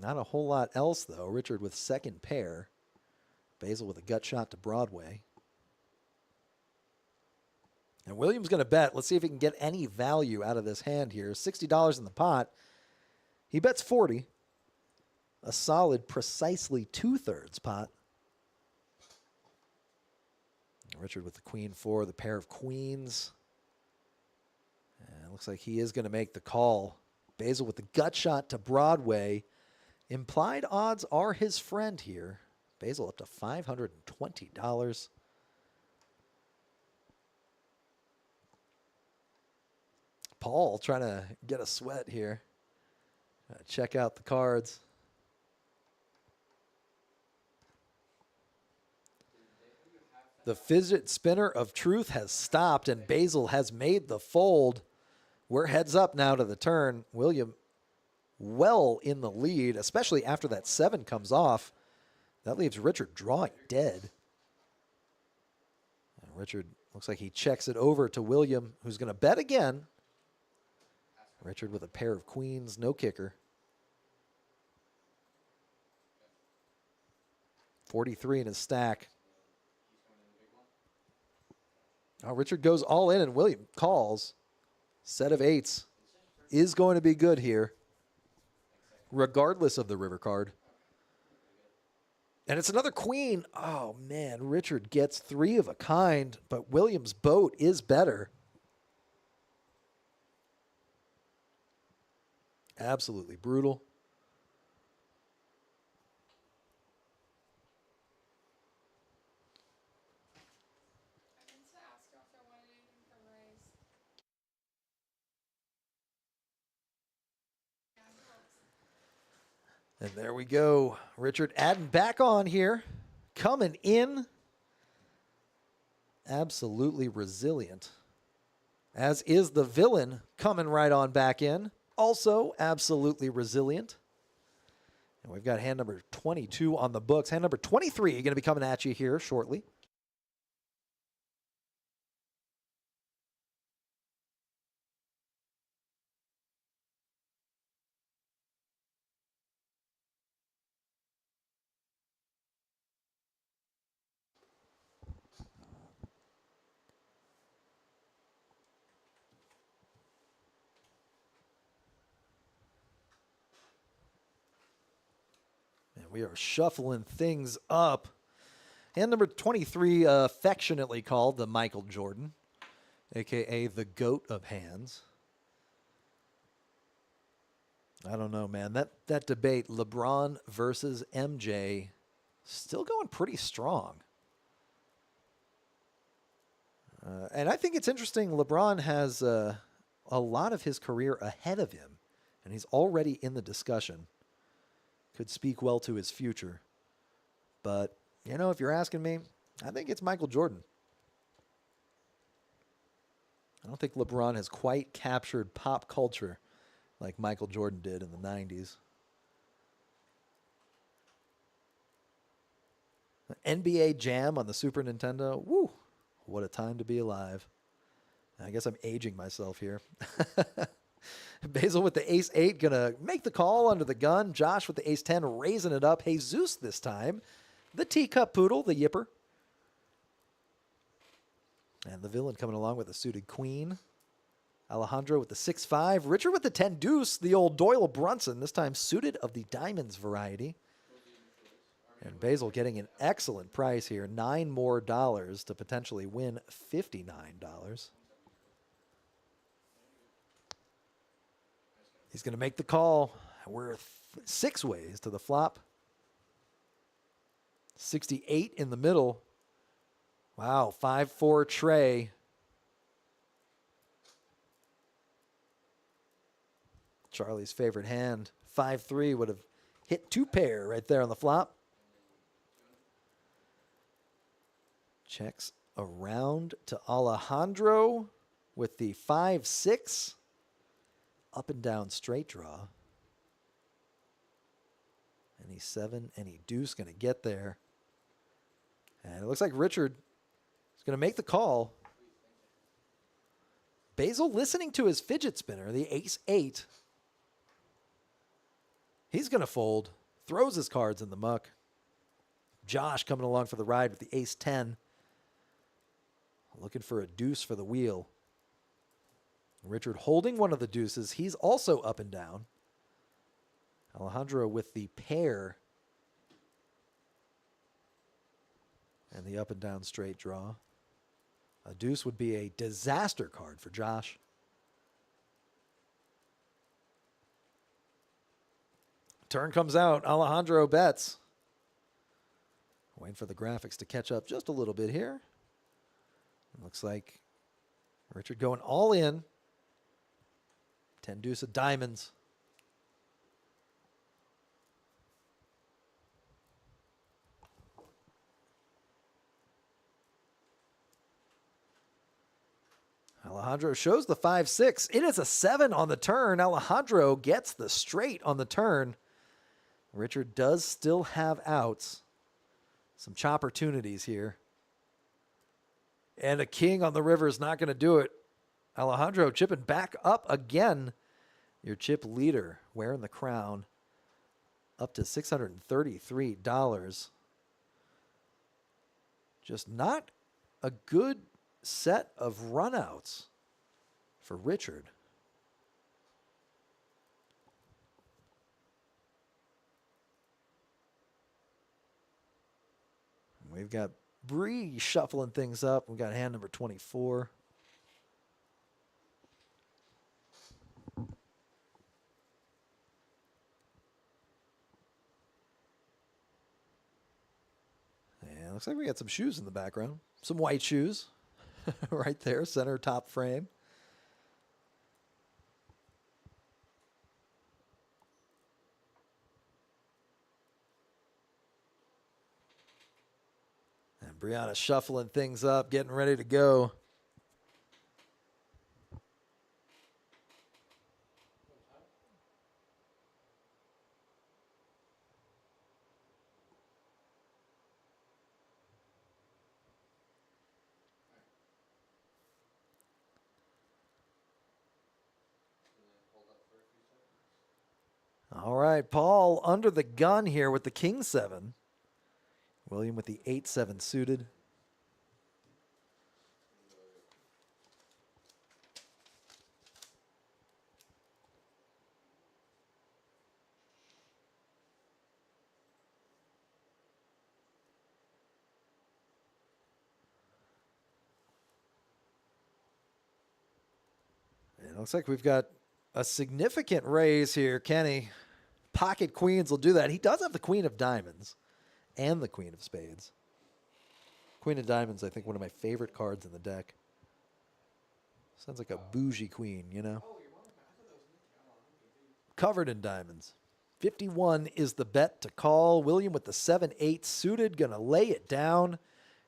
Not a whole lot else, though. Richard with second pair. Basil with a gut shot to Broadway. And William's going to bet. Let's see if he can get any value out of this hand here. $60 in the pot. He bets 40. A solid, precisely 2/3 pot. Richard with the queen 4, the pair of queens. And it looks like he is going to make the call. Basil with the gut shot to Broadway. Implied odds are his friend here. Basil up to $520. Paul trying to get a sweat here. Check out the cards. The fidget spinner of truth has stopped, and Basil has made the fold. We're heads up now to the turn. William well in the lead, especially after that 7 comes off. That leaves Richard drawing dead. And Richard looks like he checks it over to William, who's going to bet again. Richard with a pair of queens, no kicker. 43 in his stack. Oh, Richard goes all in, and William calls. Set of 8s is going to be good here, regardless of the river card. And it's another queen. Oh, man, Richard gets 3 of a kind, but William's boat is better. Absolutely brutal. And there we go. Richard adding back on here. Coming in. Absolutely resilient. As is the villain coming right on back in. Also absolutely resilient. And we've got hand number 22 on the books. Hand number 23 going to be coming at you here shortly. We are shuffling things up. Hand number 23, affectionately called the Michael Jordan, a.k.a. the GOAT of hands. I don't know, man. That debate, LeBron versus MJ, still going pretty strong. And I think it's interesting. LeBron has a lot of his career ahead of him, and he's already in the discussion. Could speak well to his future. But, you know, if you're asking me, I think it's Michael Jordan. I don't think LeBron has quite captured pop culture like Michael Jordan did in the 90s. NBA Jam on the Super Nintendo. Woo! What a time to be alive. I guess I'm aging myself here. Basil with the ace-8 going to make the call under the gun. Josh with the ace-10 raising it up. Jesus this time. The teacup poodle, the yipper. And the villain coming along with the suited queen. Alejandro with the 6-5. Richard with the 10 deuce. The old Doyle Brunson, this time suited of the diamonds variety. And Basil getting an excellent price here. $9 more to potentially win $59. He's going to make the call. We're 6 ways to the flop. 68 in the middle. Wow, 5-4 tray. Charlie's favorite hand. 5-3 would have hit 2 pair right there on the flop. Checks around to Alejandro with the 5-6. Up and down straight draw. Any 7, any deuce going to get there. And it looks like Richard is going to make the call. Basil listening to his fidget spinner, the ace-8. He's going to fold. Throws his cards in the muck. Josh coming along for the ride with the ace-10. Looking for a deuce for the wheel. Richard holding one of the deuces. He's also up and down. Alejandro with the pair. And the up and down straight draw. A deuce would be a disaster card for Josh. Turn comes out. Alejandro bets. Waiting for the graphics to catch up just a little bit here. It looks like Richard going all in. 10 deuce of diamonds. Alejandro shows the 5-6. It is a 7 on the turn. Alejandro gets the straight on the turn. Richard does still have outs. Some chopportunities here. And a king on the river is not going to do it. Alejandro chipping back up again. Your chip leader wearing the crown. Up to $633. Just not a good set of runouts for Richard. We've got Bree shuffling things up. We've got hand number 24. And looks like we got some shoes in the background. Some white shoes right there, center top frame. And Brianna shuffling things up, getting ready to go. All right, Paul under the gun here with the king 7. William with the 8-7 suited. It looks like we've got a significant raise here. Kenny, pocket queens will do that. He does have the queen of diamonds and the queen of spades. Queen of diamonds, I think, one of my favorite cards in the deck. Sounds like a bougie queen, you know? Covered in diamonds. 51 is the bet to call. William with the 7-8 suited, going to lay it down.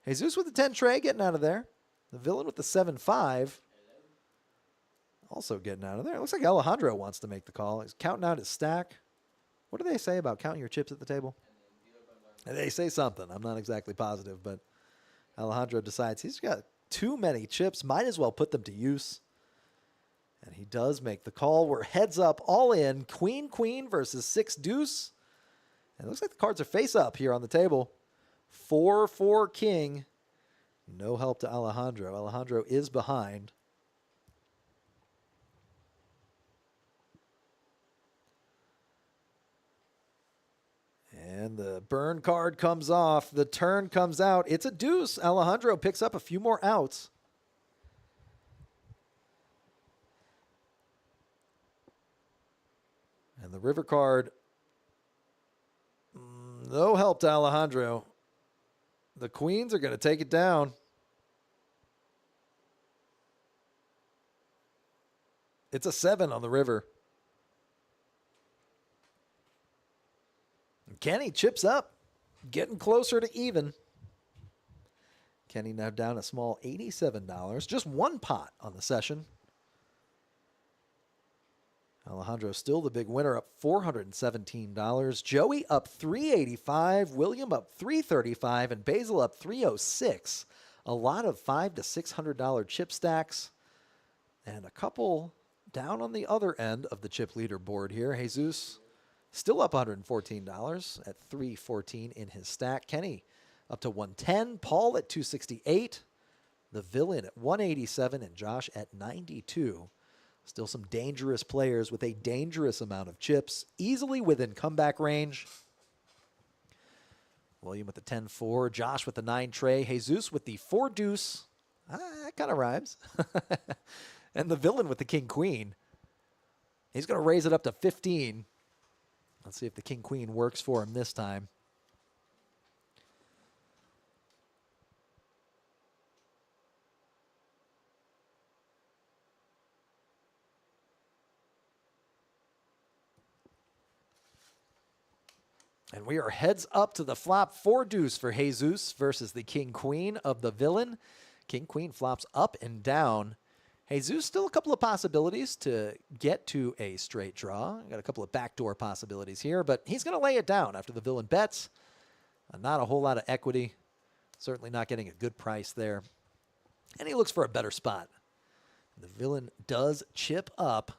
Jesus with the 10 tray, getting out of there. The villain with the 7-5. Also getting out of there. It looks like Alejandro wants to make the call. He's counting out his stack. What do they say about counting your chips at the table? They say something. I'm not exactly positive, but Alejandro decides he's got too many chips. Might as well put them to use. And he does make the call. We're heads up, all in. Queen, queen versus 6 deuce. And it looks like the cards are face up here on the table. 4-4 king. No help to Alejandro. Alejandro is behind. And the burn card comes off. The turn comes out. It's a deuce. Alejandro picks up a few more outs. And the river card, no help to Alejandro. The queens are going to take it down. It's a 7 on the river. Kenny chips up, getting closer to even. Kenny now down a small $87. Just one pot on the session. Alejandro still the big winner, up $417. Joey up $385. William up $335. And Basil up $306. A lot of $500 to $600 chip stacks. And a couple down on the other end of the chip leaderboard here. Jesus still up $114 at $314 in his stack. Kenny up to $110. Paul at $268. The villain at $187. And Josh at $92. Still some dangerous players with a dangerous amount of chips, easily within comeback range. William with the 10-4, Josh with the 9 tray, Jesus with the 4 deuce. That kind of rhymes. And the villain with the king queen. He's going to raise it up to 15. Let's see if the king queen works for him this time. And we are heads up to the flop. 4 deuce for Jesus versus the king queen of the villain. King queen flops up and down. Jesus still a couple of possibilities to get to a straight draw. Got a couple of backdoor possibilities here, but he's going to lay it down after the villain bets. Not a whole lot of equity. Certainly not getting a good price there. And he looks for a better spot. The villain does chip up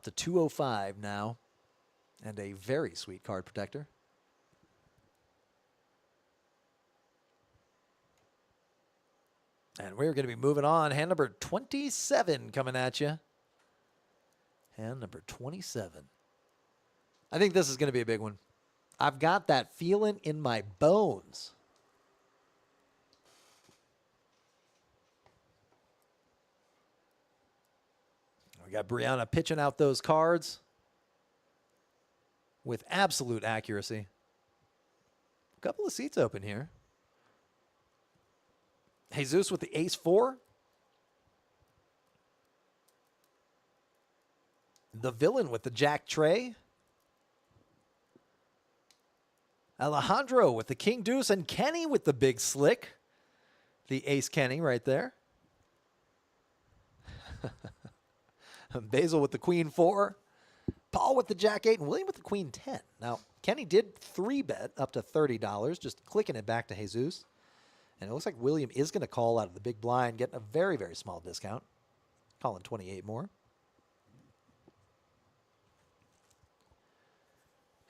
to 205 now. And a very sweet card protector. And we're going to be moving on. Hand number 27 coming at you. Hand number 27. I think this is going to be a big one. I've got that feeling in my bones. We got Brianna pitching out those cards with absolute accuracy. A couple of seats open here. Jesus with the ace-4. The villain with the jack tray. Alejandro with the king deuce. And Kenny with the big slick. The ace Kenny right there. Basil with the queen 4. Paul with the jack 8 and William with the queen 10. Now, Kenny did 3-bet up to $30, just clicking it back to Jesus. And it looks like William is going to call out of the big blind, getting a very, very small discount. Calling 28 more.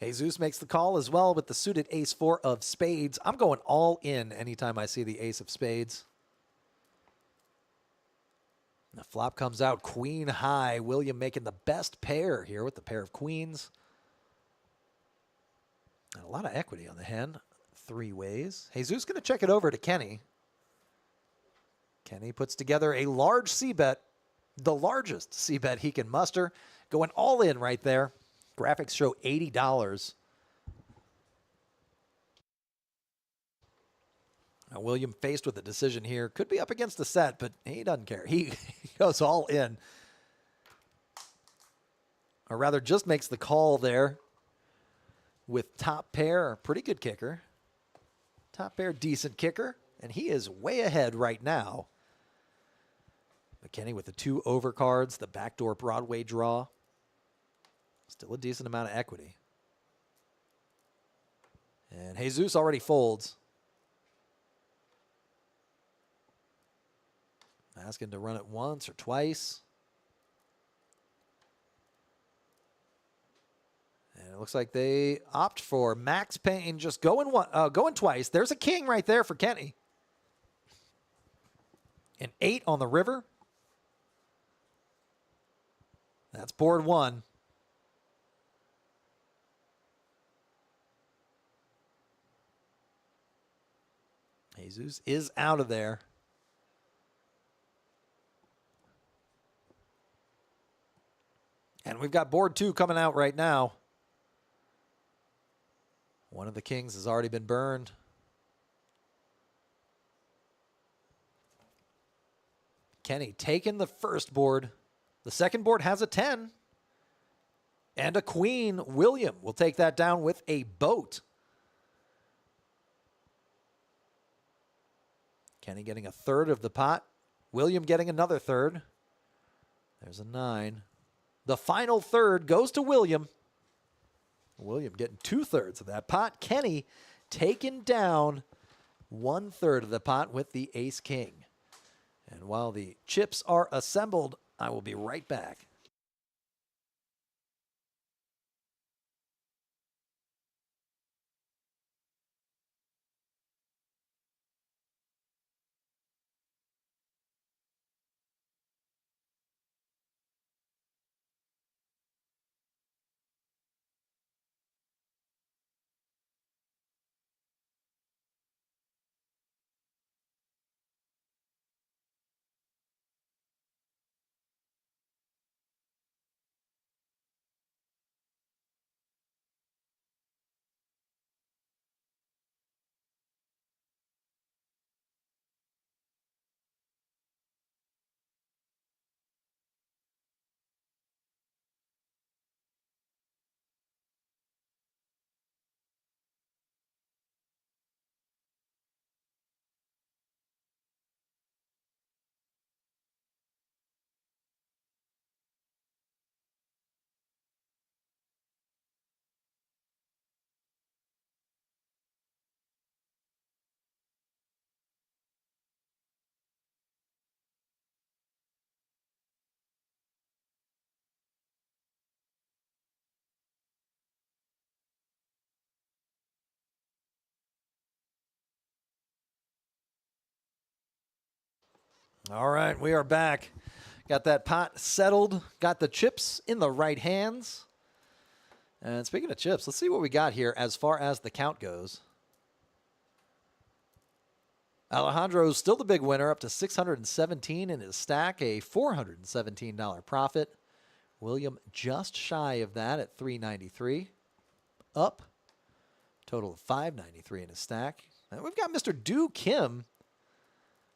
Jesus makes the call as well with the suited ace-4 of spades. I'm going all in anytime I see the ace of spades. The flop comes out queen high. William making the best pair here with the pair of queens. And a lot of equity on the hand. 3 ways. Jesus going to check it over to Kenny. Kenny puts together a large C-bet. the largest C-bet he can muster. Going all in right there. Graphics show $80. Now, William faced with a decision here. Could be up against the set, but he doesn't care. He goes all in. Or rather, just makes the call there with top pair. Pretty good kicker. Top pair, decent kicker. And he is way ahead right now. McKenny with the 2 overcards, the backdoor Broadway draw. Still a decent amount of equity. And Jesus already folds. Asking to run it once or twice. And it looks like they opt for Max Payne just going twice. There's a king right there for Kenny. An 8 on the river. That's board 1. Jesus is out of there. And we've got board 2 coming out right now. One of the kings has already been burned. Kenny taking the first board. The second board has a 10. And a queen. William will take that down with a boat. Kenny getting a third of the pot. William getting another third. There's a 9. The final third goes to William. William getting 2/3 of that pot. Kenny taking down 1/3 of the pot with the ace-king. And while the chips are assembled, I will be right back. All right, we are back. Got that pot settled. Got the chips in the right hands. And speaking of chips, let's see what we got here as far as the count goes. Alejandro's still the big winner, up to $617 in his stack, a $417 profit. William just shy of that at $393. Up. Total of $593 in his stack. And we've got Mr. Do Kim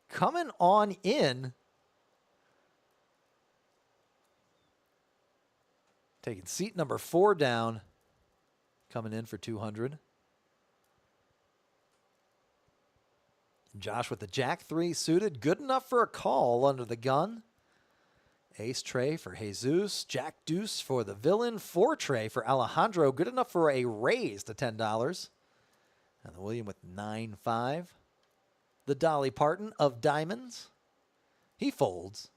coming on in. Taking seat number 4 down. Coming in for 200. Josh with the Jack 3 suited. Good enough for a call under the gun. Ace tray for Jesus. Jack deuce for the villain. 4 tray for Alejandro. Good enough for a raise to $10. And the William with 9-5. The Dolly Parton of diamonds. He folds.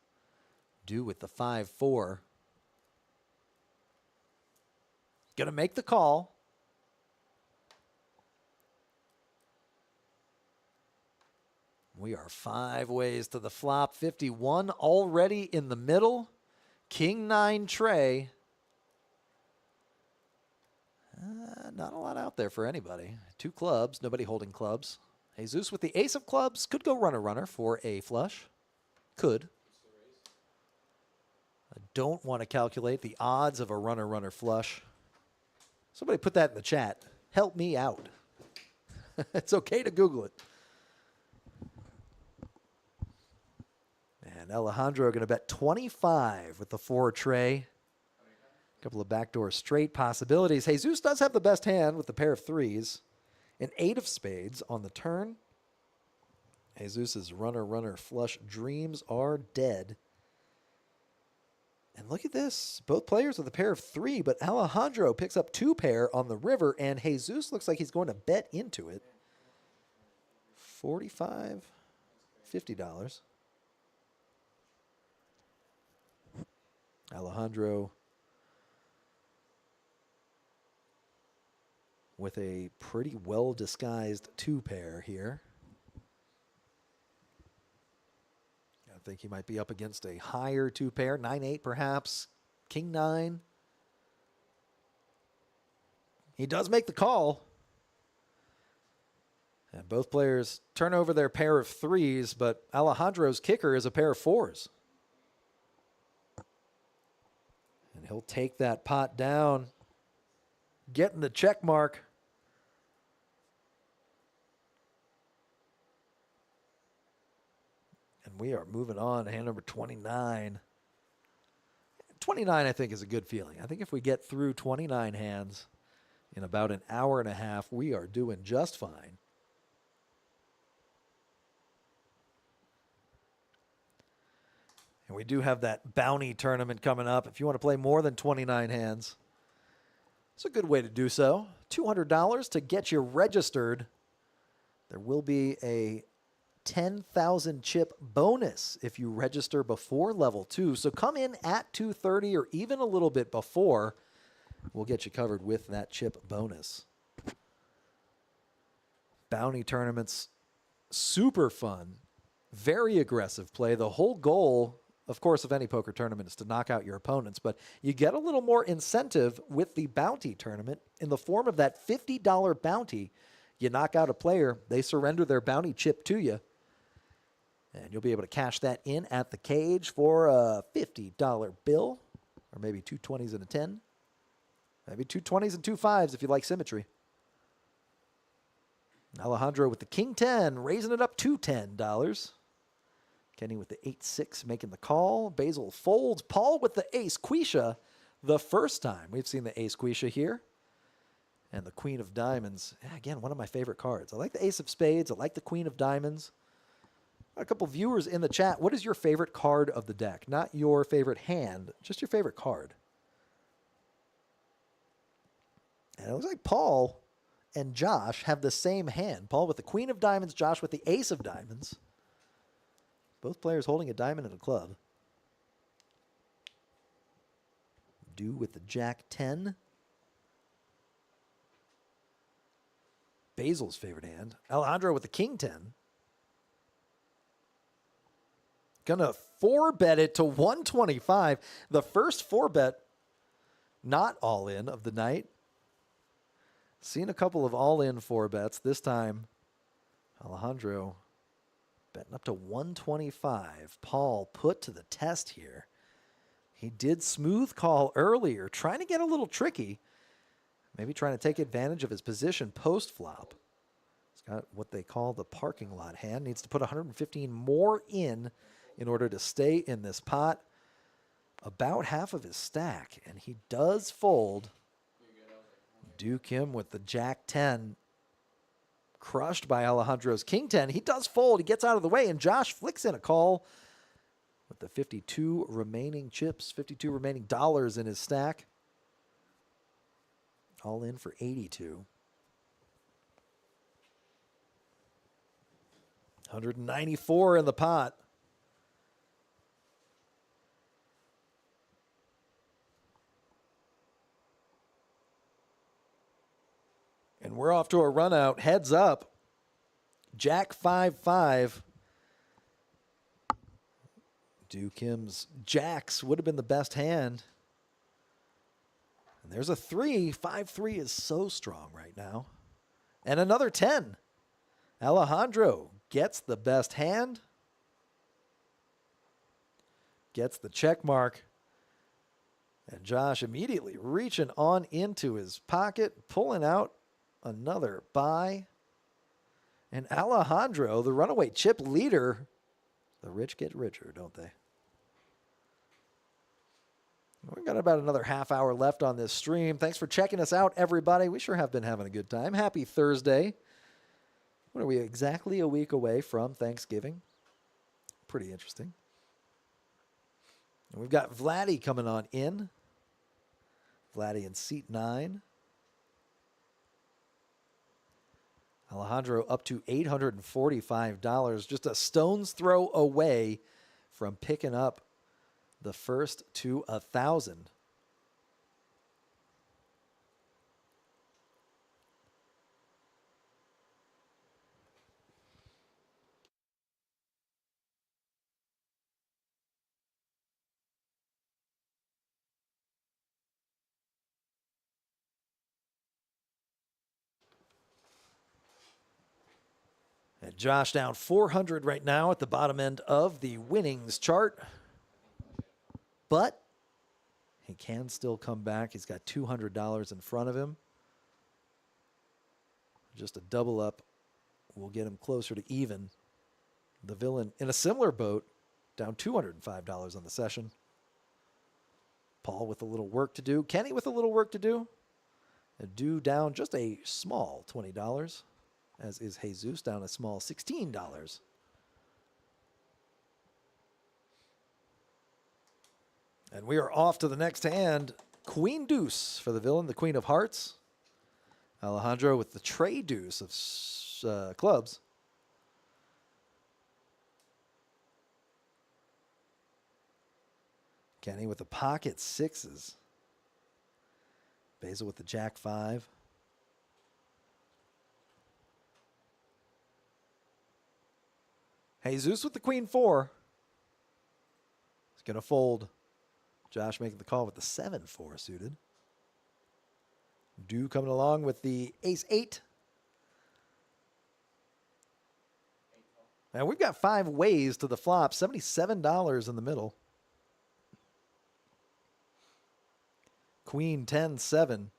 Do with the 5-4. Gonna make the call. We are 5 ways to the flop. 51 already in the middle. King 9 tray. Not a lot out there for anybody. 2 clubs, nobody holding clubs. Jesus with the ace of clubs could go runner for a flush. Could. I don't want to calculate the odds of a runner-runner flush. Somebody put that in the chat. Help me out. It's okay to Google it. And Alejandro going to bet 25 with the 4 tray. A couple of backdoor straight possibilities. Jesus does have the best hand with the pair of 3s. An 8 of spades on the turn. Jesus' runner-runner flush dreams are dead. And look at this. Both players with a pair of 3, but Alejandro picks up 2 pair on the river, and Jesus looks like he's going to bet into it. $45, $50. Alejandro with a pretty well-disguised 2 pair here. I think he might be up against a higher 2 pair, 9-8 perhaps, King 9. He does make the call. And both players turn over their pair of 3s, but Alejandro's kicker is a pair of 4s. And he'll take that pot down, getting the check mark. And we are moving on to hand number 29. 29, I think, is a good feeling. I think if we get through 29 hands in about an hour and a half, we are doing just fine. And we do have that bounty tournament coming up. If you want to play more than 29 hands, it's a good way to do so. $200 to get you registered. There will be a 10,000 chip bonus if you register before level 2. So come in at 2:30 or even a little bit before. We'll get you covered with that chip bonus. Bounty tournaments, super fun, very aggressive play. The whole goal, of course, of any poker tournament is to knock out your opponents, but you get a little more incentive with the bounty tournament in the form of that $50 bounty. You knock out a player, they surrender their bounty chip to you, and you'll be able to cash that in at the cage for a $50 bill, or maybe 2 20s and a 10. Maybe 2 20s and 2 5s if you like symmetry. Alejandro with the King 10, raising it up to $10. Kenny with the 8-6 making the call. Basil folds. Paul with the ace quisha the first time we've seen the ace quisha here. And the Queen of Diamonds. Again, one of my favorite cards. I like the Ace of Spades. I like the Queen of Diamonds. A couple viewers in the chat. What is your favorite card of the deck? Not your favorite hand, just your favorite card. And it looks like Paul and Josh have the same hand. Paul with the Queen of Diamonds, Josh with the Ace of Diamonds. Both players holding a diamond and a club. Do with the Jack 10. Basil's favorite hand. Alejandro with the King 10. Gonna 4-bet it to 125. The first 4-bet, not all in of the night. Seen a couple of all-in 4-bets. This time, Alejandro betting up to 125. Paul put to the test here. He did smooth call earlier, trying to get a little tricky. Maybe trying to take advantage of his position post-flop. He's got what they call the parking lot hand. Needs to put 115 more in order to stay in this pot. About half of his stack, and he does fold. Duke him with the Jack 10. Crushed by Alejandro's King 10. He does fold. He gets out of the way, and Josh flicks in a call with the 52 remaining chips, 52 remaining dollars in his stack. All in for 82. 194 in the pot. And we're off to a run out. Heads up. Jack 5-5. Duke Kim's jacks would have been the best hand. And there's a 3. 5-3 is so strong right now. And another 10. Alejandro gets the best hand. Gets the check mark. And Josh immediately reaching on into his pocket, pulling out another buy. And Alejandro, the runaway chip leader, the rich get richer, don't they? We've got about another half hour left on this stream. Thanks for checking us out, everybody. We sure have been having a good time. Happy Thursday. What are we, exactly a week away from Thanksgiving? Pretty interesting. And we've got Vladdy coming on in. Vladdy in seat 9. Alejandro up to $845. Just a stone's throw away from picking up the first to 1,000. And Josh down 400 right now at the bottom end of the winnings chart. But he can still come back. He's got $200 in front of him. Just a double up will get him closer to even. The villain in a similar boat, down $205 on the session. Paul with a little work to do. Kenny with a little work to do. Due down just a small $20, as is Jesus down a small $16. And we are off to the next hand. Queen Deuce for the villain, the Queen of Hearts. Alejandro with the Trey Deuce of clubs. Kenny with the pocket sixes. Basil with the Jack 5. Jesus with the Queen 4. He's going to fold. Josh making the call with the 7-4 suited. Dew coming along with the Ace 8. And we've got 5 ways to the flop. $77 in the middle. Queen 10, 7.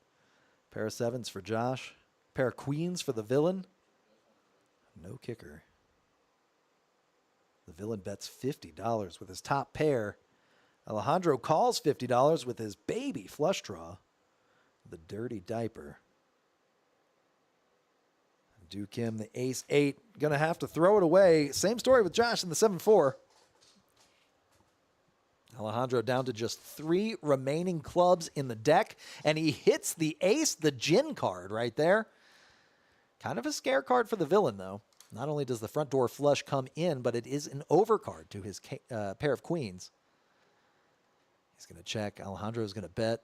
Pair of 7s for Josh. Pair of queens for the villain. No kicker. The villain bets $50 with his top pair. Alejandro calls $50 with his baby flush draw. The dirty diaper. Duke him the Ace 8. Going to have to throw it away. Same story with Josh in the 7-4. Alejandro down to just 3 remaining clubs in the deck, and he hits the ace, the gin card right there. Kind of a scare card for the villain, though. Not only does the front door flush come in, but it is an overcard to his pair of queens. He's going to check. Alejandro is going to bet.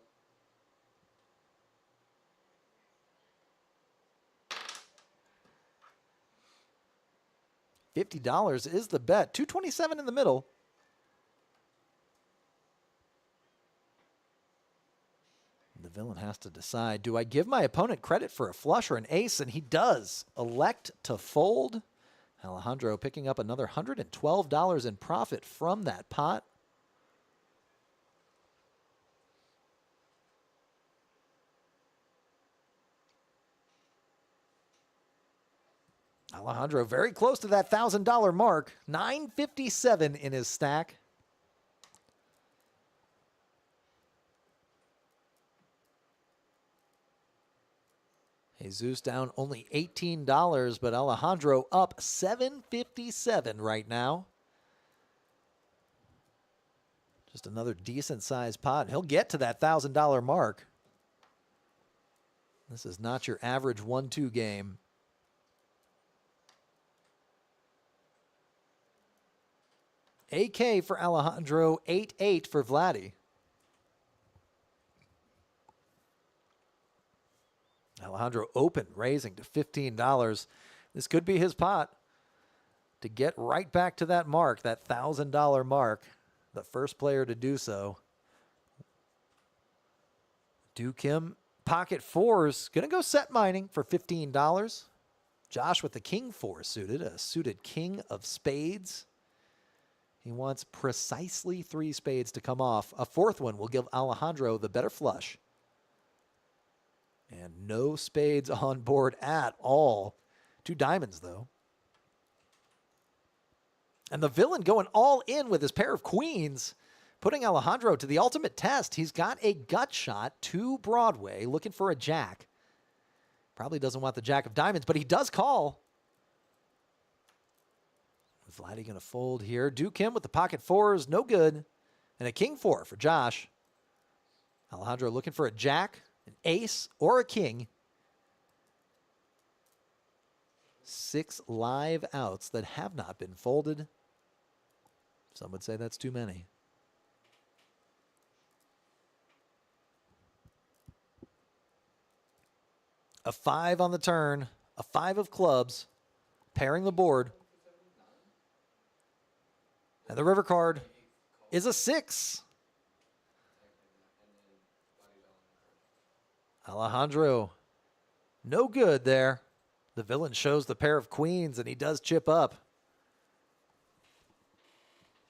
$50 is the bet. $227 in the middle. The villain has to decide, do I give my opponent credit for a flush or an ace? And he does. Elect to fold. Alejandro picking up another $112 in profit from that pot. Alejandro very close to that $1,000 mark. $957 in his stack. Jesus down only $18, but Alejandro up $757 right now. Just another decent-sized pot. He'll get to that $1,000 mark. This is not your average 1-2 game. AK for Alejandro, 8-8 for Vladdy. Alejandro open, raising to $15. This could be his pot to get right back to that mark, that $1,000 mark. The first player to do so. Duke him, pocket 4s, going to go set mining for $15. Josh with the King 4 suited, a suited King of Spades. He wants precisely 3 spades to come off. A 4th one will give Alejandro the better flush. And no spades on board at all. 2 diamonds, though. And the villain going all in with his pair of queens, putting Alejandro to the ultimate test. He's got a gut shot to Broadway, looking for a jack. Probably doesn't want the jack of diamonds, but he does call. Vladdy going to fold here. Duke him with the pocket 4s, no good. And a king 4 for Josh. Alejandro looking for a jack, an ace, or a king. 6 live outs that have not been folded. Some would say that's too many. A 5 on the turn, a 5 of clubs, pairing the board. And the river card is a 6. Alejandro, no good there. The villain shows the pair of queens, and he does chip up.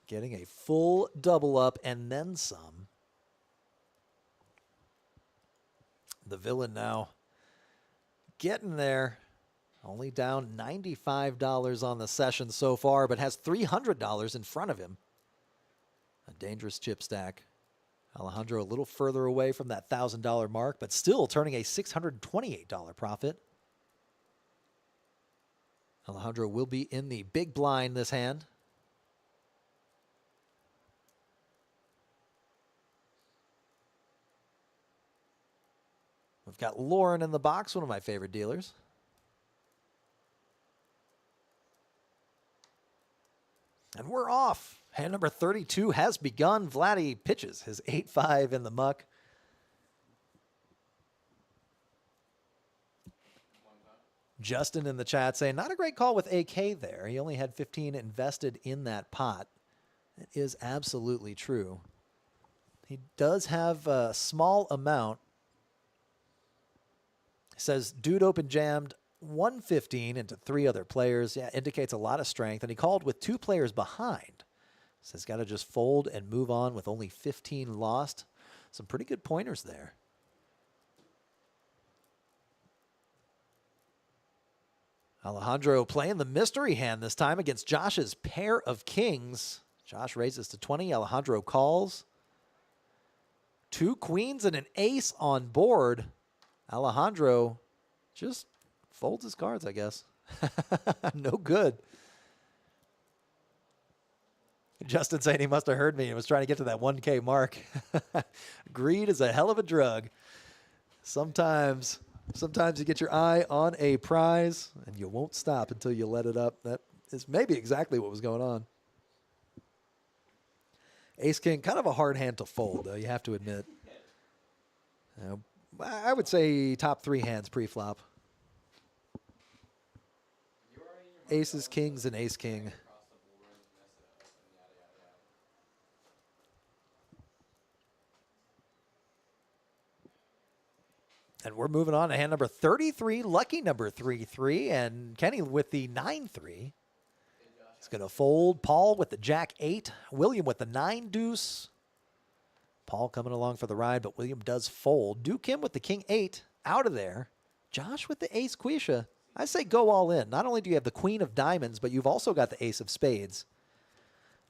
Getting a full double up and then some. The villain now getting there. Only down $95 on the session so far, but has $300 in front of him. A dangerous chip stack. Alejandro a little further away from that $1,000 mark, but still turning a $628 profit. Alejandro will be in the big blind this hand. We've got Lauren in the box, one of my favorite dealers. And we're off. Hand number 32 has begun. Vladdy pitches his 8-5 in the muck. Justin in the chat saying, not a great call with AK there. He only had 15 invested in that pot. It is absolutely true. He does have a small amount. It says, dude open jammed 115 into 3 other players. Yeah, indicates a lot of strength. And he called with 2 players behind. Says got to just fold and move on with only 15 lost. Some pretty good pointers there. Alejandro playing the mystery hand this time against Josh's pair of kings. Josh raises to 20. Alejandro calls. 2 queens and an ace on board. Alejandro just folds his cards, I guess. No good. Justin saying he must have heard me and was trying to get to that 1K mark. Greed is a hell of a drug. Sometimes you get your eye on a prize and you won't stop until you let it up. That is maybe exactly what was going on. Ace King, kind of a hard hand to fold, though, you have to admit. I would say top 3 hands pre-flop. Aces, kings, and ace king. And we're moving on to hand number 33, lucky number 3-3, and Kenny with the 9-3. He's going to fold. Paul with the jack-8, William with the 9-deuce. Paul coming along for the ride, but William does fold. Duke him with the king-8 out of there. Josh with the ace quisha. I say go all in. Not only do you have the queen of diamonds, but you've also got the ace of spades.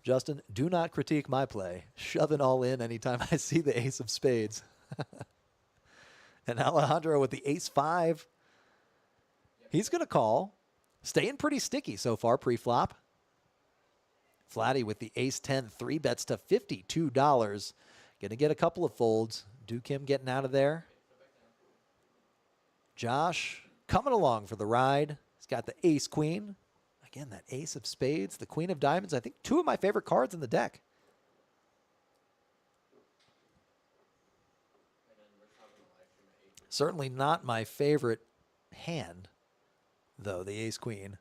Justin, do not critique my play. Shoving all in anytime I see the ace of spades. And Alejandro with the ace-5. He's going to call. Staying pretty sticky so far pre-flop. Vladdy with the ace-10, 3 bets to $52. Going to get a couple of folds. Duke him getting out of there. Josh coming along for the ride. He's got the ace-queen. Again, that ace of spades, the queen of diamonds. I think 2 of my favorite cards in the deck. Certainly not my favorite hand, though, the ace-queen.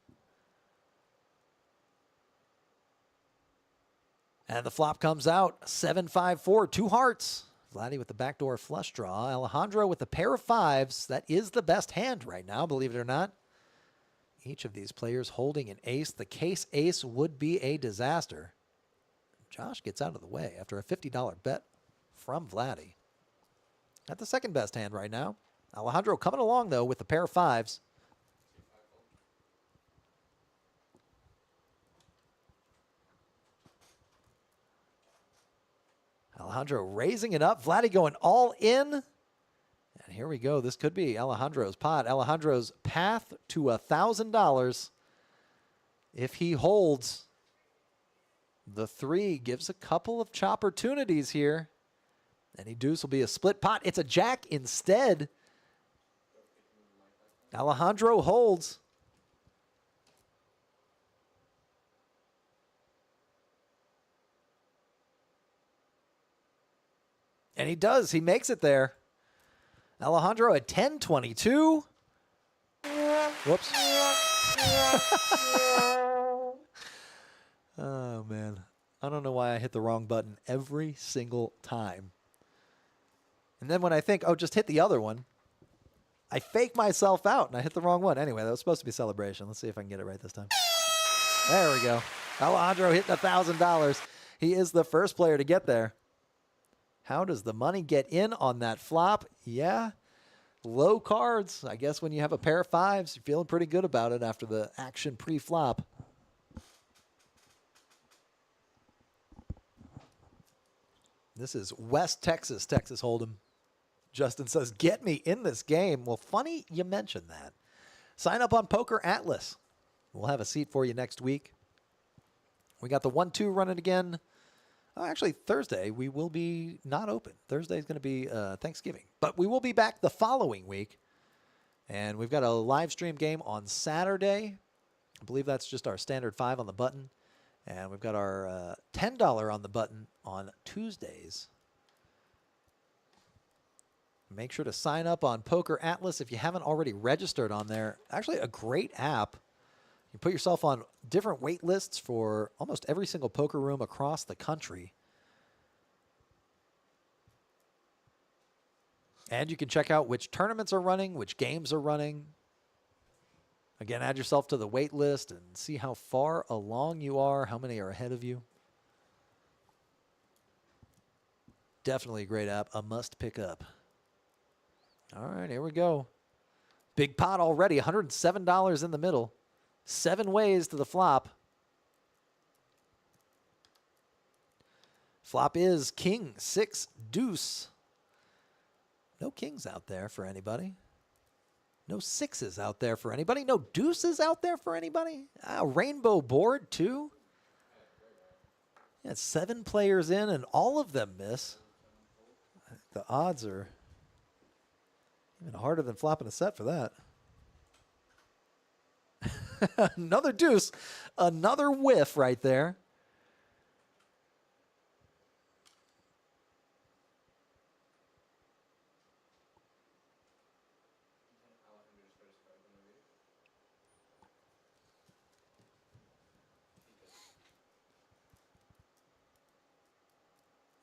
And the flop comes out, 7-5-4, 2 hearts. Vladdy with the backdoor flush draw. Alejandro with a pair of 5s. That is the best hand right now, believe it or not. Each of these players holding an ace. The case ace would be a disaster. Josh gets out of the way after a $50 bet from Vladdy. At the second best hand right now. Alejandro coming along, though, with a pair of fives. Alejandro raising it up. Vladdy going all in. And here we go. This could be Alejandro's pot. Alejandro's path to $1,000. If he holds, the 3 gives a couple of opportunities here. Any deuce will be a split pot. It's a jack instead. Alejandro holds. And he does. He makes it there. Alejandro at 10-22. Whoops. Oh, man. I don't know why I hit the wrong button every single time. And then when I think, oh, just hit the other one, I fake myself out and I hit the wrong one. Anyway, that was supposed to be celebration. Let's see if I can get it right this time. There we go. Alejandro hitting $1,000. He is the first player to get there. How does the money get in on that flop? Yeah, low cards. I guess when you have a pair of fives, you're feeling pretty good about it after the action pre-flop. This is West Texas, Texas Hold'em. Justin says, get me in this game. Well, funny you mentioned that. Sign up on Poker Atlas. We'll have a seat for you next week. We got the 1-2 running again. Oh, actually, Thursday, we will be not open. Thursday is going to be Thanksgiving. But we will be back the following week. And we've got a live stream game on Saturday. I believe that's just our standard 5 on the button. And we've got our $10 on the button on Tuesdays. Make sure to sign up on Poker Atlas if you haven't already registered on there. Actually, a great app. You put yourself on different wait lists for almost every single poker room across the country. And you can check out which tournaments are running, which games are running. Again, add yourself to the wait list and see how far along you are, how many are ahead of you. Definitely a great app, a must pick up. All right, here we go. Big pot already, $107 in the middle. 7 ways to the flop. Flop is king, 6, deuce. No kings out there for anybody. No 6s out there for anybody. No deuces out there for anybody. Rainbow board, too. Yeah, 7 players in, and all of them miss. The odds are even harder than flopping a set for that. Another deuce. Another whiff right there.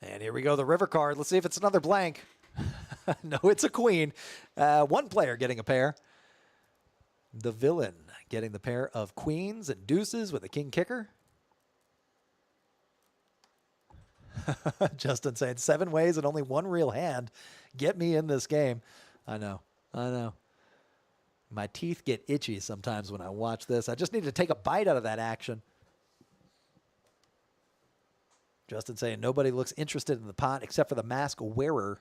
And here we go, the river card. Let's see if it's another blank. No, it's a queen. 1 player getting a pair. The villain getting the pair of queens and deuces with a king kicker. Justin saying 7 ways and only 1 real hand. Get me in this game. I know. My teeth get itchy sometimes when I watch this. I just need to take a bite out of that action. Justin saying nobody looks interested in the pot except for the mask wearer.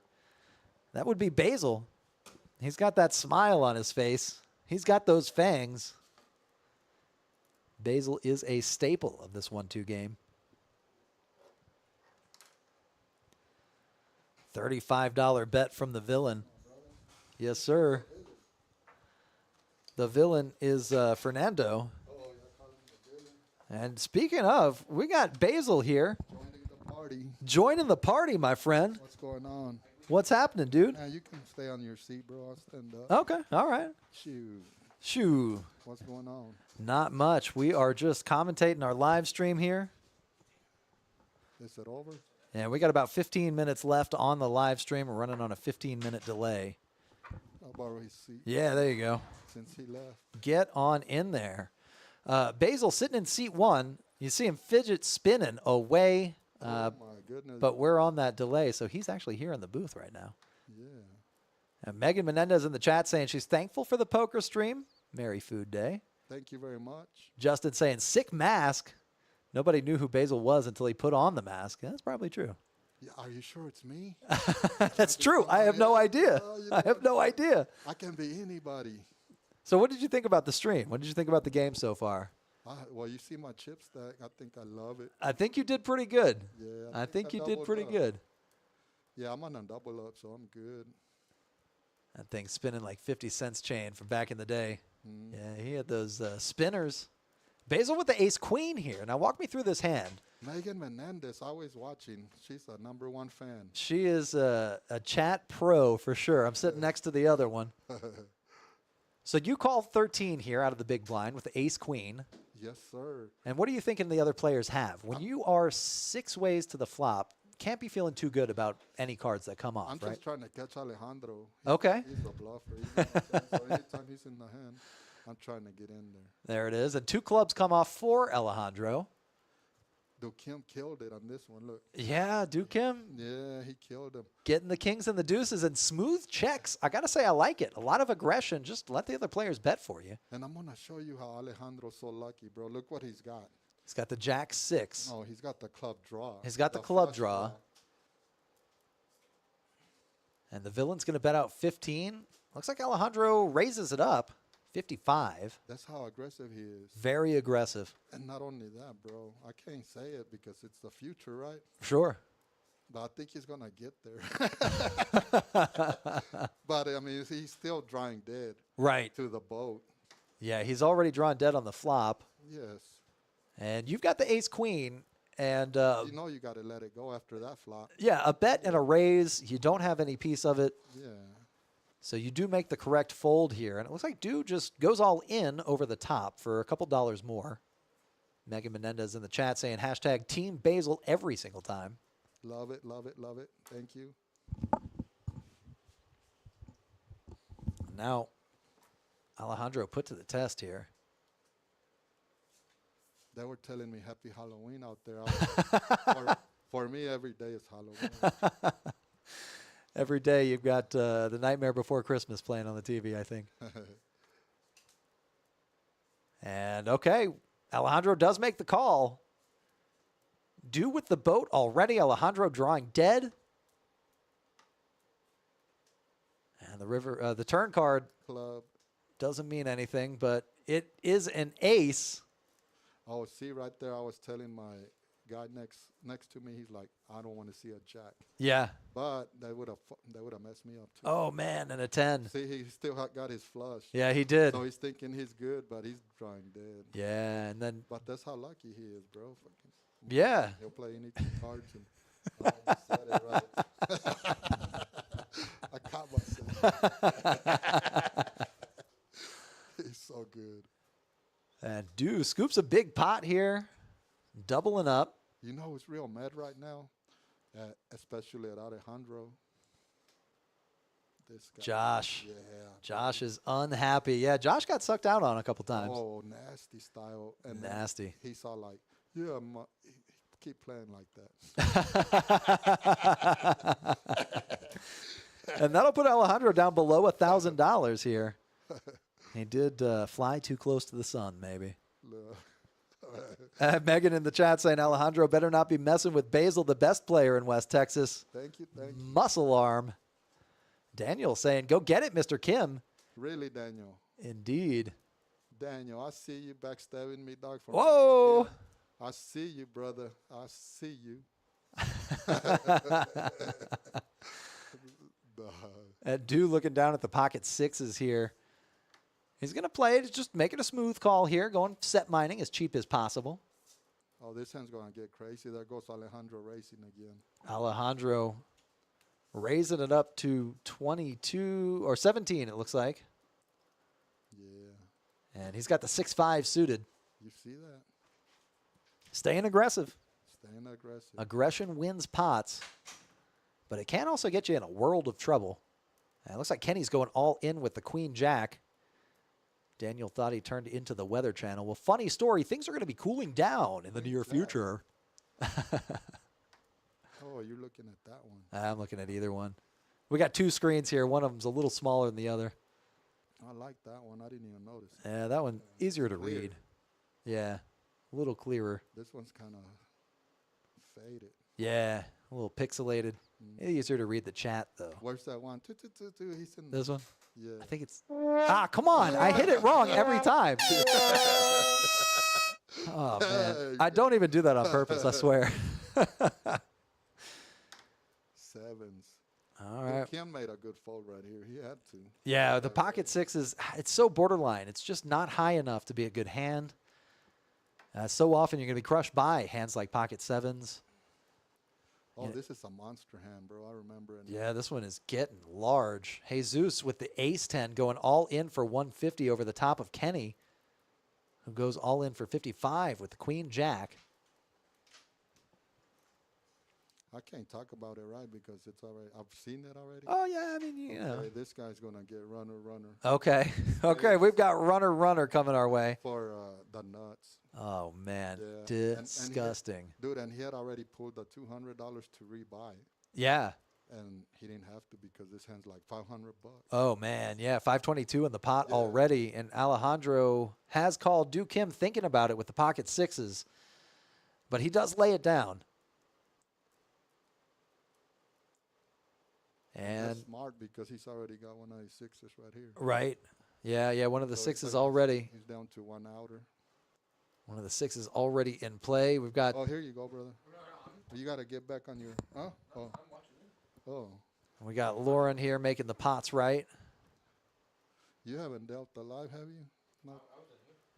That would be Basil. He's got that smile on his face. He's got those fangs. Basil is a staple of this 1-2 game. $35 bet from the villain. Yes, sir. The villain is Fernando. And speaking of, we got Basil here. Joining the party, my friend. What's going on? What's happening, dude? You can stay on your seat, bro. I'll stand up. Okay, all right. Shoo. What's going on? Not much. We are just commentating our live stream here. Is it over? Yeah, we got about 15 minutes left on the live stream. We're running on a 15-minute delay. I'll borrow his seat. Yeah, there you go. Since he left. Get on in there. Basil sitting in seat 1. You see him fidget spinning away. Oh my goodness. but we're on that delay, so he's actually here in the booth right now. Yeah. And Megan Menendez in the chat saying she's thankful for the poker stream. Merry Food Day. Thank you very much. Justin saying sick mask. Nobody knew who Basil was until he put on the mask. That's probably true. Yeah, are you sure it's me? That's true. I have no idea. I have no idea. I can be anybody. So what did you think about the stream? What did you think about the game so far? Well, you see my chip stack. I think I love it. I think you did pretty good. Yeah. I think you did doubled pretty up. good. Yeah, I'm on a double up, so I'm good. That thing's spinning like 50 cents chain from back in the day. Mm. Yeah, he had those spinners. Basil with the ace queen here. Now walk me through this hand. Megan Menendez, always watching. She's a #1 fan. She is a chat pro for sure. I'm sitting next to the other one. So you call 13 here out of the big blind with the ace queen. Yes, sir. And what are you thinking the other players have? When you are 6 ways to the flop, can't be feeling too good about any cards that come off, I'm right? just trying to catch Alejandro. Okay. He's a bluffer. You know what I'm saying? So anytime he's in the hand, I'm trying to get in there. There it is. And 2 clubs come off for Alejandro. Dude, Kim killed it on this one. Look. Yeah, Duke Kim Yeah, he killed him. getting the kings and the deuces and smooth checks. I got to say, I like it. A lot of aggression. Just let the other players bet for you. And I'm going to show you how Alejandro's so lucky, bro. Look what he's got. He's got the jack 6. Oh, he's got the club draw. He's got the club flush draw. And the villain's going to bet out 15. Looks like Alejandro raises it up. 55. That's how aggressive he is. Very aggressive. And not only that, bro. I can't say it because it's the future, right? Sure. But I think he's going to get there. But, I mean, he's still drawing dead Right. to the boat. Yeah, he's already drawn dead on the flop. Yes. And you've got the ace queen. And You know you got to let it go after that flop. yeah, a bet and a raise. You don't have any piece of it. Yeah. So you do make the correct fold here. And it looks like Dew just goes all in over the top for a couple dollars more. Megan Menendez in the chat saying hashtag Team Basil every single time. Love it, love it, love it. Thank you. Now, Alejandro put to the test here. They were telling me Happy Halloween out there. For me, every day is Halloween. Every day you've got The Nightmare Before Christmas playing on the TV, I think. And, okay, Alejandro does make the call. Dew with the boat already. Alejandro drawing dead. And the turn card Club. doesn't mean anything, but it is an ace. Oh, see right there, I was telling my guy next to me, he's like, I don't want to see a jack. Yeah. But that would have messed me up too. Oh, man, and a 10. See, he still got his flush. Yeah, he did. So he's thinking he's good, but he's drawing dead. Yeah, and then, But that's how lucky he is, bro. Fucking, yeah. he'll play any 2 cards and I almost said it right. I caught myself. He's so good. And Dew scoops a big pot here, doubling up. You know who's real mad right now? Especially at Alejandro. This guy. Josh. Yeah. Josh is unhappy. Yeah, Josh got sucked out on a couple times. Oh, nasty style. And then Nasty. he saw like, yeah, keep playing like that. And that'll put Alejandro down below $1,000 here. He did fly too close to the sun, maybe. Megan in the chat saying Alejandro better not be messing with Basil, the best player in West Texas. Thank you. Muscle arm. Daniel saying, go get it, Mr. Kim. Really, Daniel. Indeed. Daniel, I see you backstabbing me, dog. Whoa. I see you, brother. I see you. And Dew looking down at the pocket 6s here. He's going to play it, just making a smooth call here, going set mining as cheap as possible. Oh, this hand's going to get crazy. There goes Alejandro racing again. Alejandro raising it up to 22 or 17, it looks like. Yeah. And he's got the 6-5 suited. You see that? Staying aggressive. Staying aggressive. Aggression wins pots. But it can also get you in a world of trouble. And it looks like Kenny's going all in with the Queen Jack. Daniel thought he turned into the Weather Channel. Well, funny story. Things are going to be cooling down in the near future. Oh, you're looking at that one. I'm looking at either one. We got 2 screens here. One of them's a little smaller than the other. I like that one. I didn't even notice. Yeah, that one easier to Clear. read. Yeah, a little clearer. This one's kind of faded. Yeah, a little pixelated. Easier to read the chat, though. Where's that one? He's in This one? Yeah. I think it's... come on. I hit it wrong every time. Oh, man. I don't even do that on purpose, I swear. Sevens. All right. Kim made a good fold right here. He had to. Yeah, the pocket 6 it's so borderline. It's just not high enough to be a good hand. So often you're going to be crushed by hands like pocket 7s. Oh, Yeah. this is a monster hand, bro. I remember it. Yeah, this one is getting large. Jesus with the ace 10 going all in for 150 over the top of Kenny, who goes all in for 55 with the queen jack. I can't talk about it right because it's already. I've seen it already. Oh, yeah, I mean, you know. Okay, this guy's gonna get runner. Okay, okay, we've got runner coming our way. For the nuts. Oh, man, Yeah. disgusting. Dude, and he had already pulled the $200 to rebuy, Yeah. and he didn't have to because this hand's like $500. Oh, man, yeah, 522 in the pot Yeah. already, and Alejandro has called Duke Kim thinking about it with the pocket 6s, but he does lay it down. And That's smart because he's already got one of his 6s right here. right, yeah, one of the So it's 6s like already. He's down to 1 outer. One of the 6s already in play. We've got Oh, here you go, brother. You got to get back on your. Huh? Oh. Oh. we got Lauren here making the pots right. You haven't dealt the live, have you?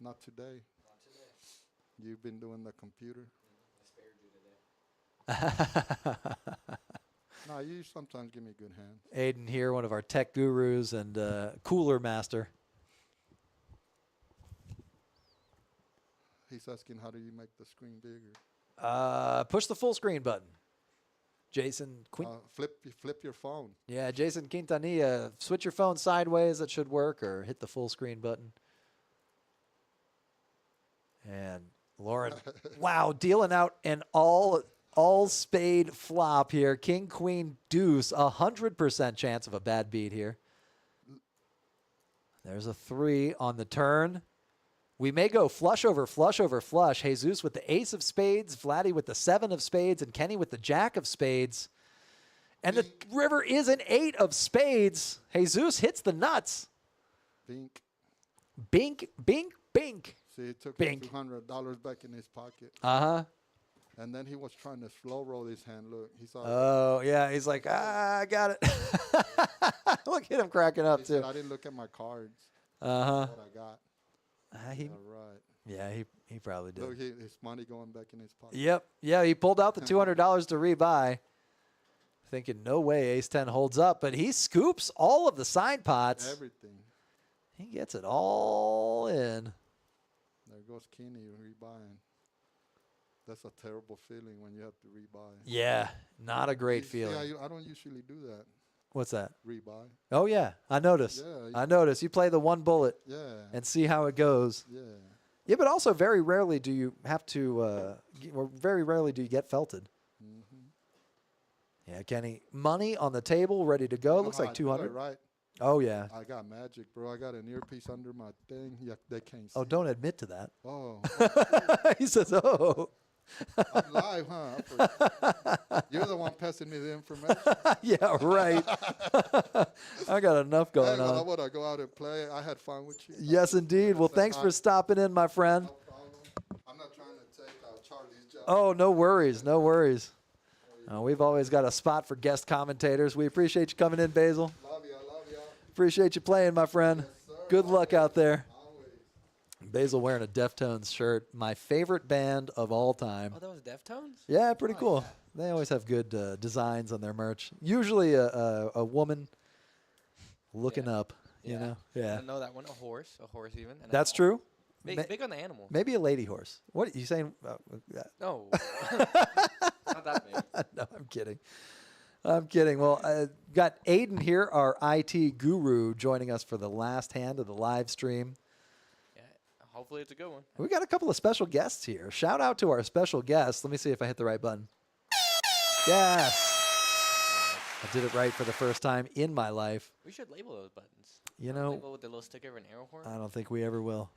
Not today. You've been doing the computer. No, you sometimes give me a good hand. Aiden here, one of our tech gurus and cooler master. He's asking, how do you make the screen bigger? Push the full screen button. Jason Flip your phone. Yeah, Jason Quintanilla, switch your phone sideways, that should work, or hit the full screen button. And Lauren, wow, dealing out an all spade flop here. King, queen, deuce, 100% chance of a bad beat here. There's a 3 on the turn. We may go flush over flush over flush. Jesus with the ace of spades, Vladdy with the 7 of spades, and Kenny with the jack of spades. And the river is an 8 of spades. Jesus hits the nuts. Bink. Bink, bink, bink. See, he took Bink. $200 back in his pocket. Uh-huh. And then he was trying to slow roll his hand. Look, he saw. Oh, yeah. He's like, I got it. Look at him cracking up, he too. said, I didn't look at my cards. Uh-huh. What I got. He, All right. yeah, he probably did. Look, his money going back in his pocket. Yep. Yeah, he pulled out the $200 to rebuy. Thinking, no way ace-10 holds up. But he scoops all of the side pots. Everything. He gets it all in. There goes Kenny rebuying. That's a terrible feeling when you have to rebuy. Yeah, not a great feeling. Yeah, I don't usually do that. What's that? Rebuy. Oh, yeah, I noticed. Yeah. I noticed. You play the one bullet Yeah. and see how it goes. Yeah. Yeah, but also very rarely do you have to, or very rarely do you get felted. Yeah, Kenny, money on the table, ready to go. You know Looks how like I do it, 200. right? Oh, yeah. I got magic, bro. I got an earpiece under my thing. Yeah, they can't see. Oh, don't admit to that. Oh, He says, oh. I'm live, huh? You're the one passing me the information. Yeah, right. I got enough going I on. want to go out and play. I had fun with you. Yes, indeed. Well, thanks for stopping in, my friend. No problem. I'm not trying to take Charlie's job. Oh, no worries. No worries. We've always got a spot for guest commentators. We appreciate you coming in, Basil. Love y'all. Appreciate you playing, my friend. Yes, sir. Good luck out there. Always. Basil wearing a Deftones shirt. My favorite band of all time. Oh, that was Deftones? Yeah, pretty Oh, cool. yeah. They always have good designs on their merch. Usually a woman looking Yeah. up, you know? Yeah. I know that one. A horse even. And That's true. Big on the animals. Maybe a lady horse. What are you saying? No. Not that big. No, I'm kidding. I'm kidding. Well, got Aiden here, our IT guru, joining us for the last hand of the live stream. Yeah, hopefully it's a good one. We got a couple of special guests here. Shout out to our special guests. Let me see if I hit the right button. Yes. I did it right for the first time in my life. We should label those buttons. You know, Label with the little sticker of an arrow horn. I don't think we ever will.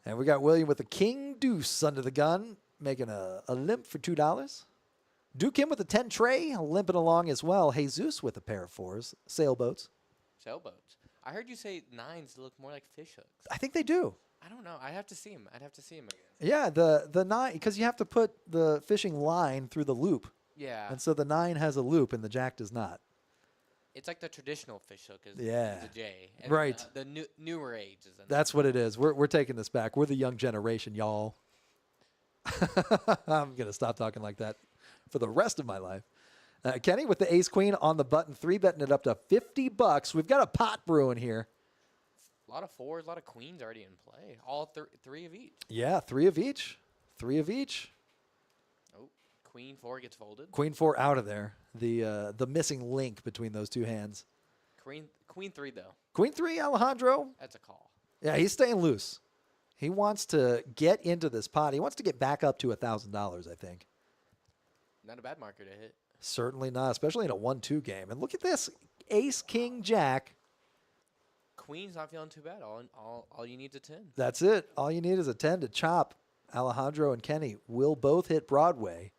And we got William with the king deuce under the gun, making a limp for $2. Duke him with a 10 tray, limping along as well. Jesus with a pair of 4s, sailboats. Sailboats. I heard you say 9s look more like fish hooks. I think they do. I don't know. I'd have to see him. I'd have to see him again. Yeah, the 9, because you have to put the fishing line through the loop. Yeah. And so the 9 has a loop and the Jack does not. It's like the traditional fish hook is Yeah. the J. And Right. The newer age is That's what it is. We're taking this back. We're the young generation, y'all. I'm going to stop talking like that for the rest of my life. Kenny with the ace queen on the button 3, betting it up to $50. We've got a pot brewing here. A lot of 4s, a lot of queens already in play. All 3 of each. Yeah, 3 of each. 3 of each. Oh, queen 4 gets folded. Queen 4 out of there. The missing link between those two hands. Queen 3 though. Queen 3, Alejandro. That's a call. Yeah, he's staying loose. He wants to get into this pot. He wants to get back up to $1,000, I think. Not a bad marker to hit. Certainly not, especially in a 1-2 game. And look at this. Ace, king, jack. Queen's not feeling too bad. All you need is a 10. That's it. All you need is a 10 to chop. Alejandro and Kenny will both hit Broadway.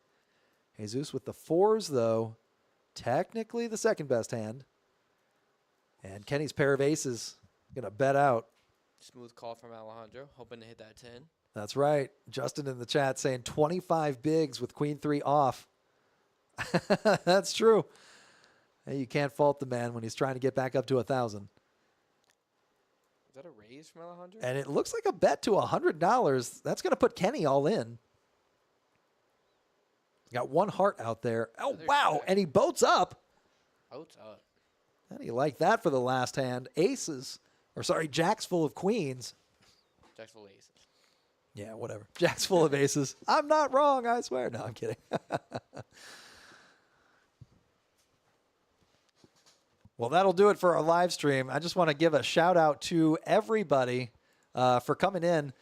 Jesus with the 4s, though. Technically the second best hand. And Kenny's pair of aces going to bet out. Smooth call from Alejandro, hoping to hit that 10. That's right. Justin in the chat saying 25 bigs with queen 3 off. That's true. Hey, you can't fault the man when he's trying to get back up to 1,000. Is that a raise from Alejandro? And it looks like a bet to $100. That's going to put Kenny all in. Got one heart out there. Oh, wow. Check. And he boats up. Boats up. How do you like that for the last hand? Aces. Or, sorry, jacks full of queens. Jack's full aces. Yeah, whatever. Jacks full of aces. I'm not wrong, I swear. No, I'm kidding. Well, that'll do it for our live stream. I just want to give a shout out to everybody for coming in.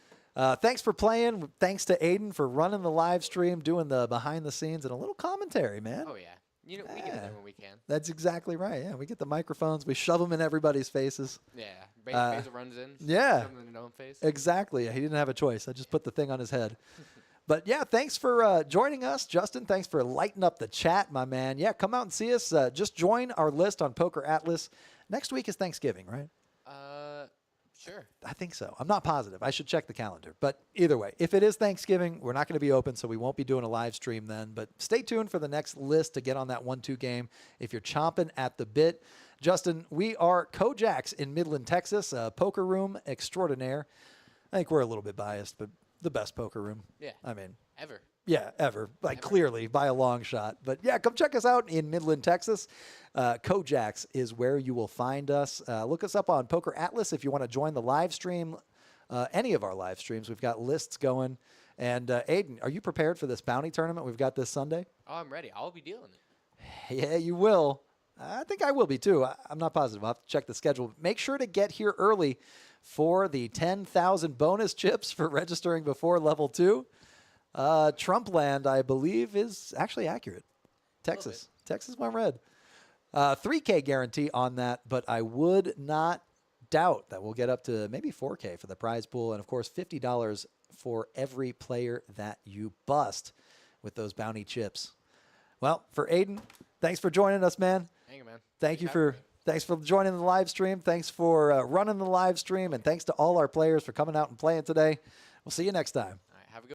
Thanks for playing. Thanks to Aiden for running the live stream, doing the behind the scenes, and a little commentary, man. Oh, yeah. You know, we get in there when we can. That's exactly right. Yeah, we get the microphones. We shove them in everybody's faces. Yeah. Basil runs in. Yeah. Shove him in his own face. Exactly. He didn't have a choice. I just put the thing on his head. But, yeah, thanks for joining us. Justin, thanks for lighting up the chat, my man. Yeah, come out and see us. Just join our list on Poker Atlas. Next week is Thanksgiving, right? Sure. I think so. I'm not positive. I should check the calendar. But either way, if it is Thanksgiving, we're not going to be open, so we won't be doing a live stream then. But stay tuned for the next list to get on that 1-2 game if you're chomping at the bit. Justin, we are KoJack's in Midland, Texas, a poker room extraordinaire. I think we're a little bit biased, but the best poker room. Yeah. I mean, Ever. yeah, ever. Like, clearly, by a long shot. But, yeah, come check us out in Midland, Texas. KoJack's is where you will find us. Look us up on Poker Atlas if you want to join the live stream, any of our live streams. We've got lists going. And, Aiden, are you prepared for this bounty tournament we've got this Sunday? Oh, I'm ready. I'll be dealing it. Yeah, you will. I think I will be, too. I'm not positive. I'll have to check the schedule. Make sure to get here early for the 10,000 bonus chips for registering before level 2. Trumpland, I believe, is actually accurate. Texas went red. 3K guarantee on that, but I would not doubt that we'll get up to maybe 4K for the prize pool, and of course $50 for every player that you bust with those bounty chips. Well, for Aiden, thanks for joining us, man. Thank you, man. Thanks for joining the live stream. Thanks for running the live stream, and thanks to all our players for coming out and playing today. We'll see you next time.